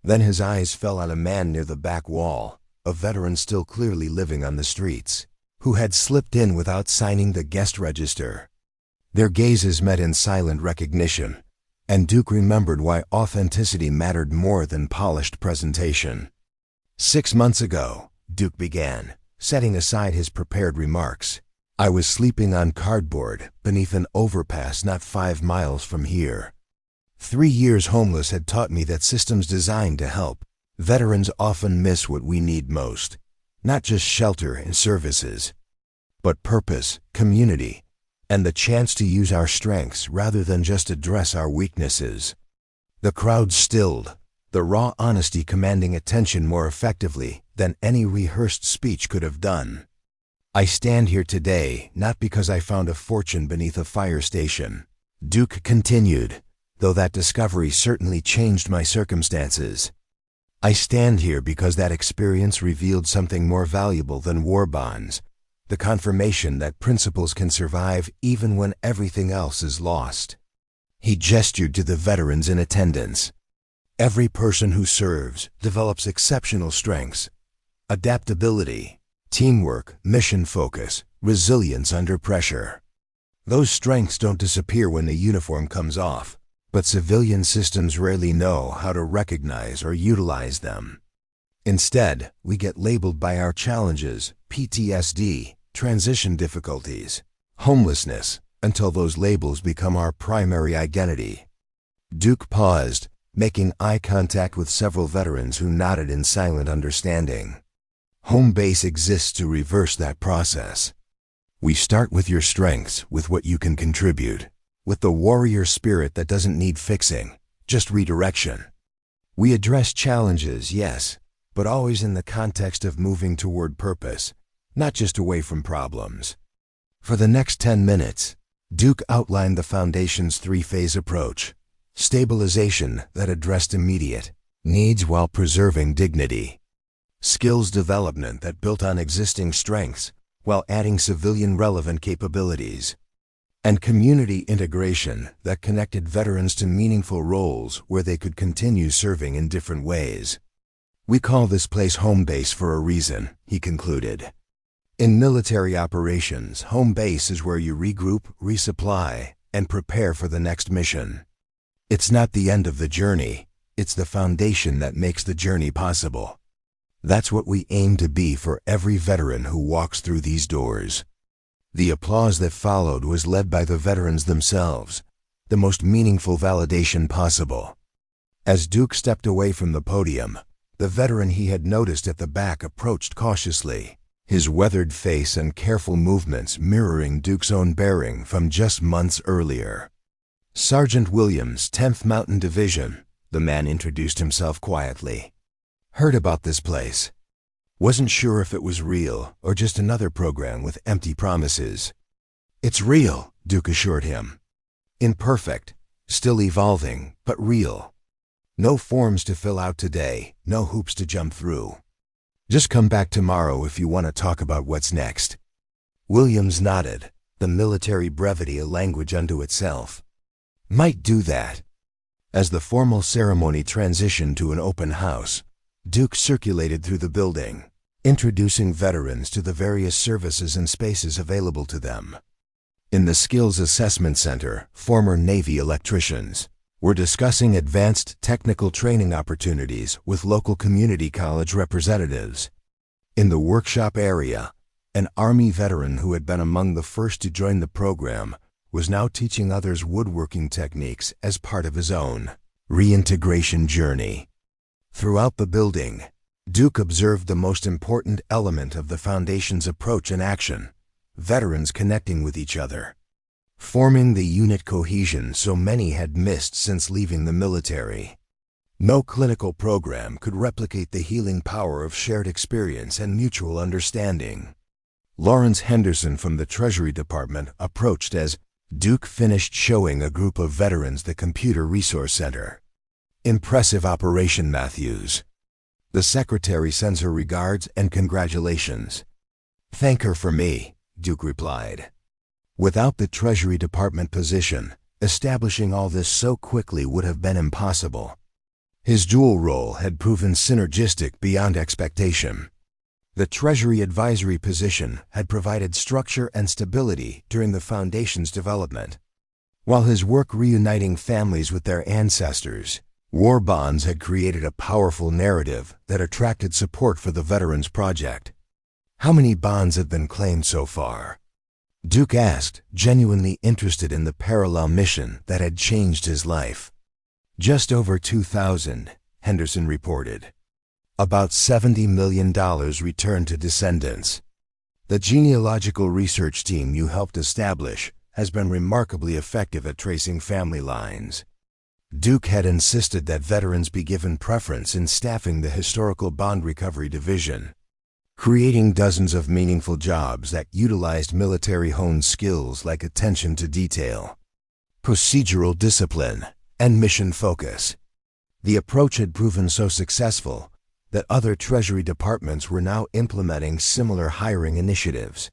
Then his eyes fell on a man near the back wall, a veteran still clearly living on the streets, who had slipped in without signing the guest register. Their gazes met in silent recognition, and Duke remembered why authenticity mattered more than polished presentation. 6 months ago, Duke began, setting aside his prepared remarks, I was sleeping on cardboard beneath an overpass not 5 miles from here. 3 years homeless had taught me that systems designed to help veterans often miss what we need most, not just shelter and services, but purpose, community, and the chance to use our strengths rather than just address our weaknesses. The crowd stilled, the raw honesty commanding attention more effectively than any rehearsed speech could have done. I stand here today not because I found a fortune beneath a fire station, Duke continued, though that discovery certainly changed my circumstances. I stand here because that experience revealed something more valuable than war bonds, the confirmation that principles can survive even when everything else is lost. He gestured to the veterans in attendance. Every person who serves develops exceptional strengths, adaptability, teamwork, mission focus, resilience under pressure. Those strengths don't disappear when the uniform comes off, but civilian systems rarely know how to recognize or utilize them. Instead, we get labeled by our challenges, PTSD, transition difficulties, homelessness, until those labels become our primary identity. Duke paused, making eye contact with several veterans who nodded in silent understanding. Home base exists to reverse that process. We start with your strengths, with what you can contribute, with the warrior spirit that doesn't need fixing, just redirection. We address challenges, yes, but always in the context of moving toward purpose, not just away from problems. For the next 10 minutes, Duke outlined the Foundation's 3-phase approach: stabilization that addressed immediate needs while preserving dignity, skills development that built on existing strengths while adding civilian-relevant capabilities, and community integration that connected veterans to meaningful roles where they could continue serving in different ways. We call this place home base for a reason, he concluded. In military operations, home base is where you regroup, resupply, and prepare for the next mission. It's not the end of the journey, it's the foundation that makes the journey possible. That's what we aim to be for every veteran who walks through these doors. The applause that followed was led by the veterans themselves, the most meaningful validation possible. As Duke stepped away from the podium, the veteran he had noticed at the back approached cautiously, his weathered face and careful movements mirroring Duke's own bearing from just months earlier. Sergeant Williams, 10th Mountain Division, the man introduced himself quietly. Heard about this place. Wasn't sure if it was real or just another program with empty promises. It's real, Duke assured him. Imperfect, still evolving, but real. No forms to fill out today, no hoops to jump through. Just come back tomorrow if you want to talk about what's next. Williams nodded, the military brevity a language unto itself. Might do that. As the formal ceremony transitioned to an open house, Duke circulated through the building, introducing veterans to the various services and spaces available to them. In the Skills Assessment Center, former Navy electricians were discussing advanced technical training opportunities with local community college representatives. In the workshop area, an Army veteran who had been among the first to join the program was now teaching others woodworking techniques as part of his own reintegration journey. Throughout the building, Duke observed the most important element of the Foundation's approach in action: veterans connecting with each other, forming the unit cohesion so many had missed since leaving the military. No clinical program could replicate the healing power of shared experience and mutual understanding. Lawrence Henderson from the Treasury Department approached as Duke finished showing a group of veterans the Computer Resource Center. Impressive operation, Matthews. The secretary sends her regards and congratulations. Thank her for me, Duke replied. Without the Treasury Department position, establishing all this so quickly would have been impossible. His dual role had proven synergistic beyond expectation. The Treasury advisory position had provided structure and stability during the Foundation's development, while his work reuniting families with their ancestors, war bonds had created a powerful narrative that attracted support for the Veterans Project. How many bonds have been claimed so far? Duke asked, genuinely interested in the parallel mission that had changed his life. Just over 2,000, Henderson reported. About $70 million returned to descendants. The genealogical research team you helped establish has been remarkably effective at tracing family lines. Duke had insisted that veterans be given preference in staffing the Historical Bond Recovery Division, creating dozens of meaningful jobs that utilized military-honed skills like attention to detail, procedural discipline, and mission focus. The approach had proven so successful that other Treasury departments were now implementing similar hiring initiatives.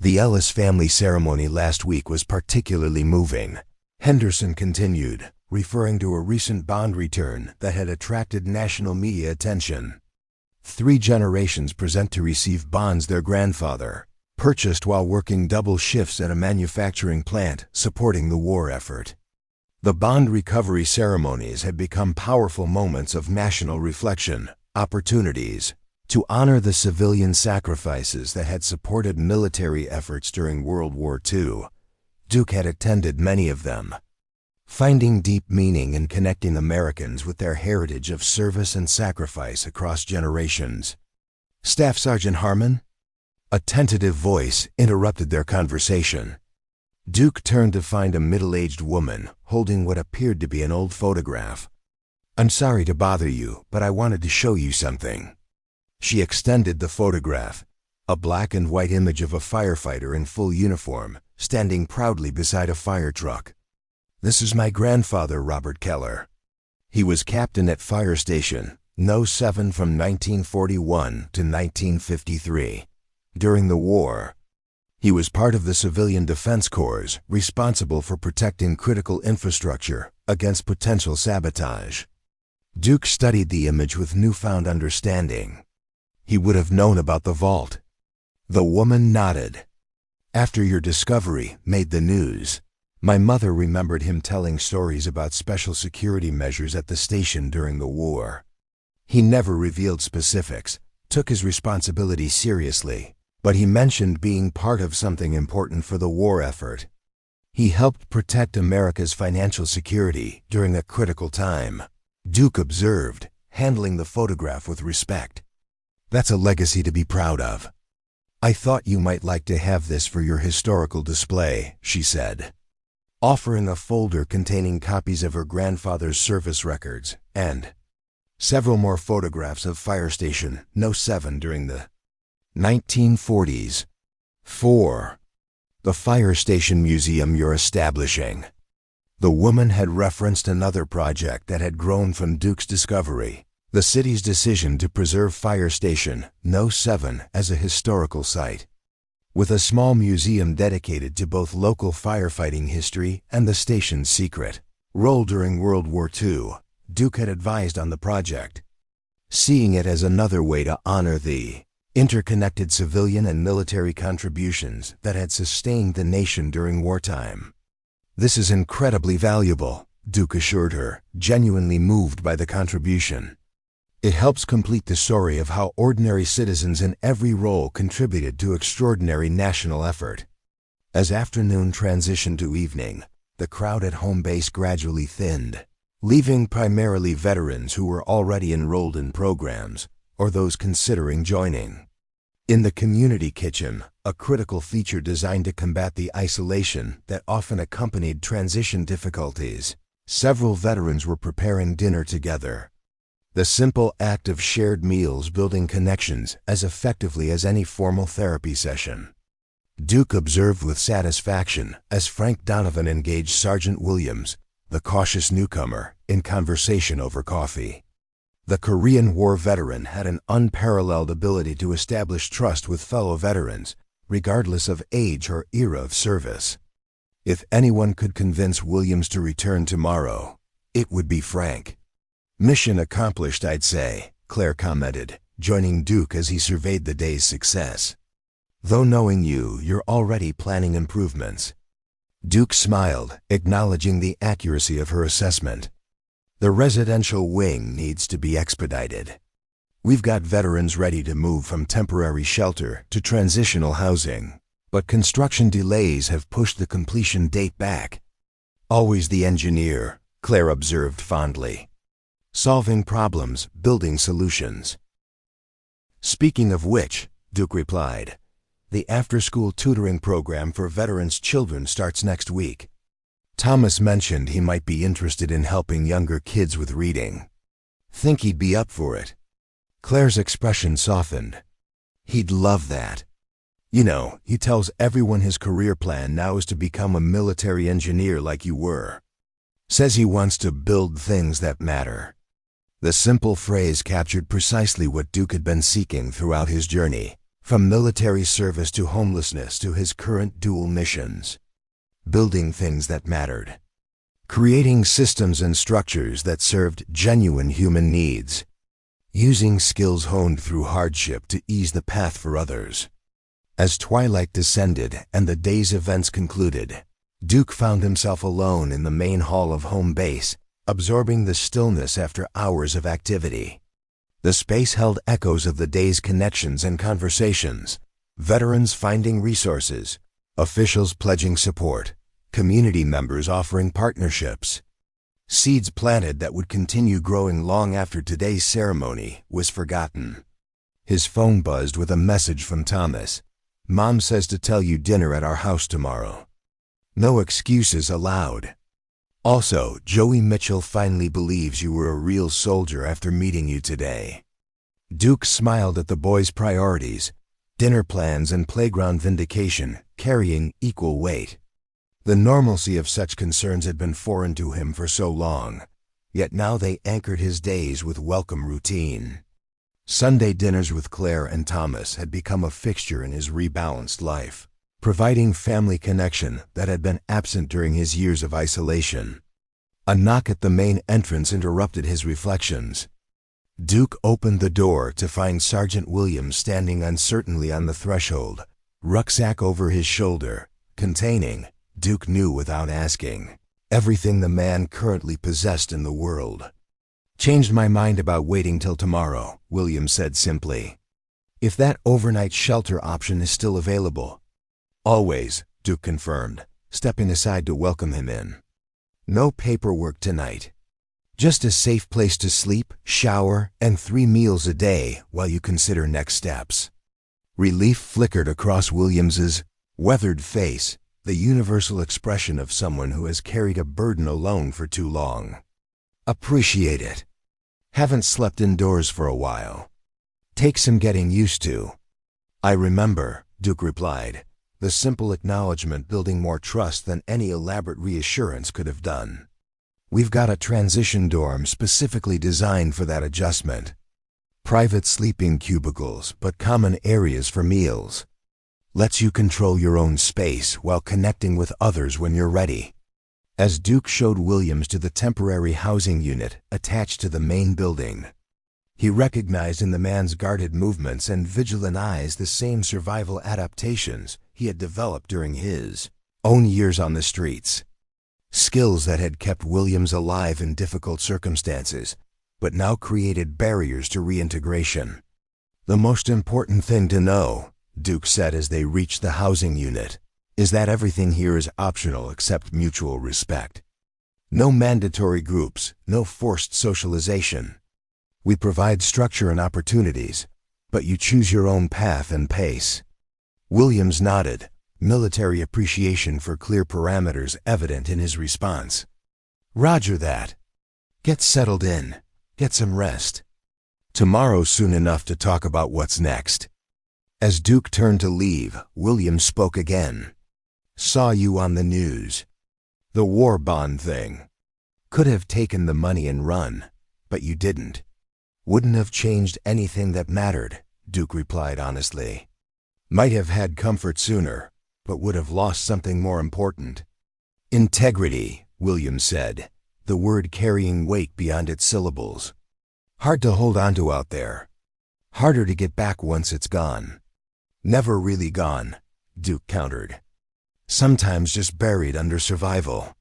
The Ellis family ceremony last week was particularly moving, Henderson continued, referring to a recent bond return that had attracted national media attention. 3 generations present to receive bonds their grandfather purchased while working double shifts at a manufacturing plant supporting the war effort. The bond recovery ceremonies had become powerful moments of national reflection, opportunities to honor the civilian sacrifices that had supported military efforts during World War II. Duke had attended many of them, finding deep meaning in connecting Americans with their heritage of service and sacrifice across generations. Staff Sergeant Harmon? A tentative voice interrupted their conversation. Duke turned to find a middle-aged woman holding what appeared to be an old photograph. I'm sorry to bother you, but I wanted to show you something. She extended the photograph, a black and white image of a firefighter in full uniform, standing proudly beside a fire truck. This is my grandfather, Robert Keller. He was captain at Fire Station No. 7 from 1941 to 1953. During the war, he was part of the Civilian Defense Corps, responsible for protecting critical infrastructure against potential sabotage. Duke studied the image with newfound understanding. He would have known about the vault. The woman nodded. After your discovery made the news, My mother remembered him telling stories about special security measures at the station during the war. He never revealed specifics, took his responsibility seriously, but he mentioned being part of something important for the war effort. He helped protect America's financial security during a critical time, Duke observed, handling the photograph with respect. That's a legacy to be proud of. I thought you might like to have this for your historical display, she said, offering a folder containing copies of her grandfather's service records and several more photographs of Fire Station No. 7 during the 1940s. 4. The fire station museum you're establishing. The woman had referenced another project that had grown from Duke's discovery, the city's decision to preserve Fire Station No. 7 as a historical site. With a small museum dedicated to both local firefighting history and the station's secret role during World War II, Duke had advised on the project, seeing it as another way to honor the interconnected civilian and military contributions that had sustained the nation during wartime. This is incredibly valuable, Duke assured her, genuinely moved by the contribution. It helps complete the story of how ordinary citizens in every role contributed to extraordinary national effort. As afternoon transitioned to evening, the crowd at home base gradually thinned, leaving primarily veterans who were already enrolled in programs or those considering joining. In the community kitchen, a critical feature designed to combat the isolation that often accompanied transition difficulties, several veterans were preparing dinner together. The simple act of shared meals building connections as effectively as any formal therapy session. Duke observed with satisfaction as Frank Donovan engaged Sergeant Williams, the cautious newcomer, in conversation over coffee. The Korean War veteran had an unparalleled ability to establish trust with fellow veterans, regardless of age or era of service. If anyone could convince Williams to return tomorrow, it would be Frank. Mission accomplished, I'd say, Claire commented, joining Duke as he surveyed the day's success. Though knowing you're already planning improvements. Duke smiled, acknowledging the accuracy of her assessment. The residential wing needs to be expedited. We've got veterans ready to move from temporary shelter to transitional housing, but construction delays have pushed the completion date back. Always the engineer, Claire observed fondly. Solving problems, building solutions. Speaking of which, Duke replied, the after-school tutoring program for veterans' children starts next week. Thomas mentioned he might be interested in helping younger kids with reading. Think he'd be up for it? Claire's expression softened. He'd love that. You know, he tells everyone his career plan now is to become a military engineer like you were. Says he wants to build things that matter. The simple phrase captured precisely what Duke had been seeking throughout his journey, from military service to homelessness to his current dual missions. Building things that mattered. Creating systems and structures that served genuine human needs. Using skills honed through hardship to ease the path for others. As twilight descended and the day's events concluded, Duke found himself alone in the main hall of home base, absorbing the stillness after hours of activity. The space held echoes of the day's connections and conversations, veterans finding resources, officials pledging support, community members offering partnerships. Seeds planted that would continue growing long after today's ceremony was forgotten. His phone buzzed with a message from Thomas. Mom says to tell you dinner at our house tomorrow. No excuses allowed. Also, Joey Mitchell finally believes you were a real soldier after meeting you today. Duke smiled at the boy's priorities, dinner plans and playground vindication carrying equal weight. The normalcy of such concerns had been foreign to him for so long, yet now they anchored his days with welcome routine. Sunday dinners with Claire and Thomas had become a fixture in his rebalanced life, providing family connection that had been absent during his years of isolation. A knock at the main entrance interrupted his reflections. Duke opened the door to find Sergeant Williams standing uncertainly on the threshold, rucksack over his shoulder, containing Duke knew without asking. Everything the man currently possessed in the world. Changed my mind about waiting till tomorrow, William said simply. If that overnight shelter option is still available. Always, Duke confirmed, stepping aside to welcome him in. No paperwork tonight. Just a safe place to sleep, shower, and 3 meals a day while you consider next steps. Relief flickered across Williams's weathered face, the universal expression of someone who has carried a burden alone for too long. Appreciate it. Haven't slept indoors for a while. Take some getting used to. I remember, Duke replied, the simple acknowledgement building more trust than any elaborate reassurance could have done. We've got a transition dorm specifically designed for that adjustment. Private sleeping cubicles, but common areas for meals. Lets you control your own space while connecting with others when you're ready. As Duke showed Williams to the temporary housing unit attached to the main building, he recognized in the man's guarded movements and vigilant eyes the same survival adaptations he had developed during his own years on the streets. Skills that had kept Williams alive in difficult circumstances, but now created barriers to reintegration. The most important thing to know, Duke said as they reached the housing unit, is that everything here is optional except mutual respect. No mandatory groups, no forced socialization. We provide structure and opportunities, but you choose your own path and pace. Williams nodded, military appreciation for clear parameters evident in his response. Roger that. Get settled in. Get some rest. Tomorrow's soon enough to talk about what's next. As Duke turned to leave, Williams spoke again. Saw you on the news. The war bond thing. Could have taken the money and run, but you didn't. Wouldn't have changed anything that mattered, Duke replied honestly. Might have had comfort sooner, but would have lost something more important. Integrity, Williams said, the word carrying weight beyond its syllables. Hard to hold on to out there. Harder to get back once it's gone. Never really gone, Duke countered. Sometimes just buried under survival.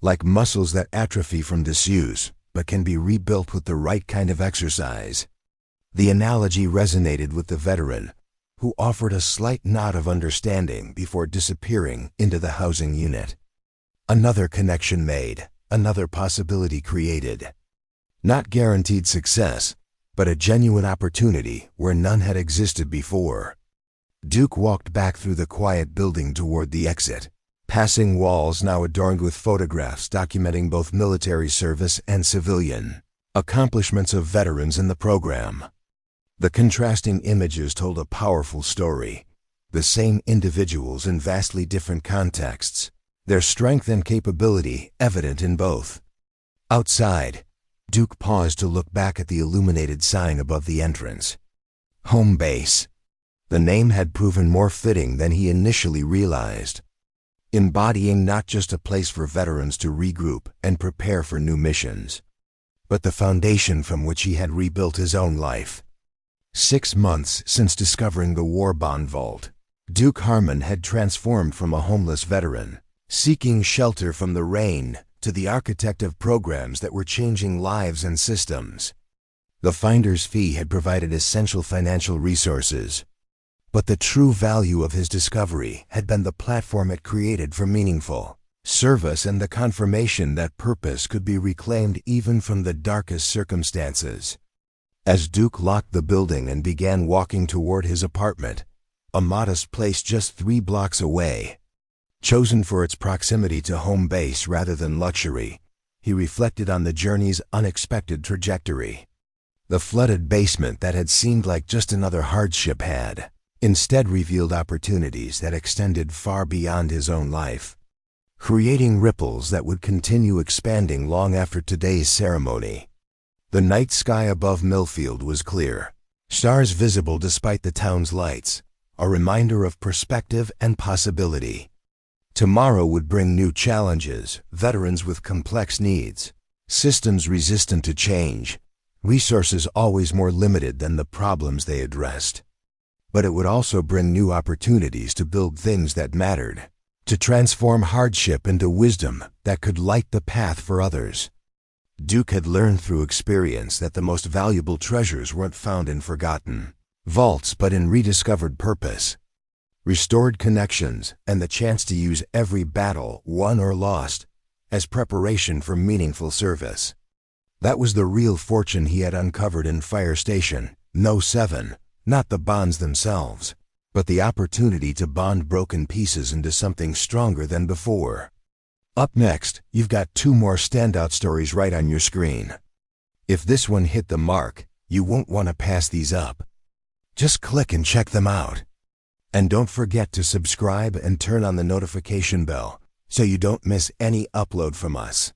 Like muscles that atrophy from disuse, but can be rebuilt with the right kind of exercise. The analogy resonated with the veteran, who offered a slight nod of understanding before disappearing into the housing unit. Another connection made, another possibility created. Not guaranteed success, but a genuine opportunity where none had existed before. Duke walked back through the quiet building toward the exit, passing walls now adorned with photographs documenting both military service and civilian accomplishments of veterans in the program. The contrasting images told a powerful story. The same individuals in vastly different contexts, their strength and capability evident in both. Outside, Duke paused to look back at the illuminated sign above the entrance. Home base. The name had proven more fitting than he initially realized, embodying not just a place for veterans to regroup and prepare for new missions, but the foundation from which he had rebuilt his own life. 6 months since discovering the war bond vault, Duke Harmon had transformed from a homeless veteran, seeking shelter from the rain, to the architect of programs that were changing lives and systems. The finder's fee had provided essential financial resources, but the true value of his discovery had been the platform it created for meaningful service and the confirmation that purpose could be reclaimed even from the darkest circumstances. As Duke locked the building and began walking toward his apartment, a modest place just 3 blocks away, chosen for its proximity to home base rather than luxury, he reflected on the journey's unexpected trajectory. The flooded basement that had seemed like just another hardship had instead revealed opportunities that extended far beyond his own life, creating ripples that would continue expanding long after today's ceremony. The night sky above Millfield was clear, stars visible despite the town's lights, a reminder of perspective and possibility. Tomorrow would bring new challenges, veterans with complex needs, systems resistant to change, resources always more limited than the problems they addressed. But it would also bring new opportunities to build things that mattered, to transform hardship into wisdom that could light the path for others. Duke had learned through experience that the most valuable treasures weren't found in forgotten vaults but in rediscovered purpose, restored connections, and the chance to use every battle, won or lost, as preparation for meaningful service. That was the real fortune he had uncovered in Fire Station No. 7, not the bonds themselves, but the opportunity to bond broken pieces into something stronger than before. Up next, you've got 2 more standout stories right on your screen. If this one hit the mark, you won't want to pass these up. Just click and check them out. And don't forget to subscribe and turn on the notification bell so you don't miss any upload from us.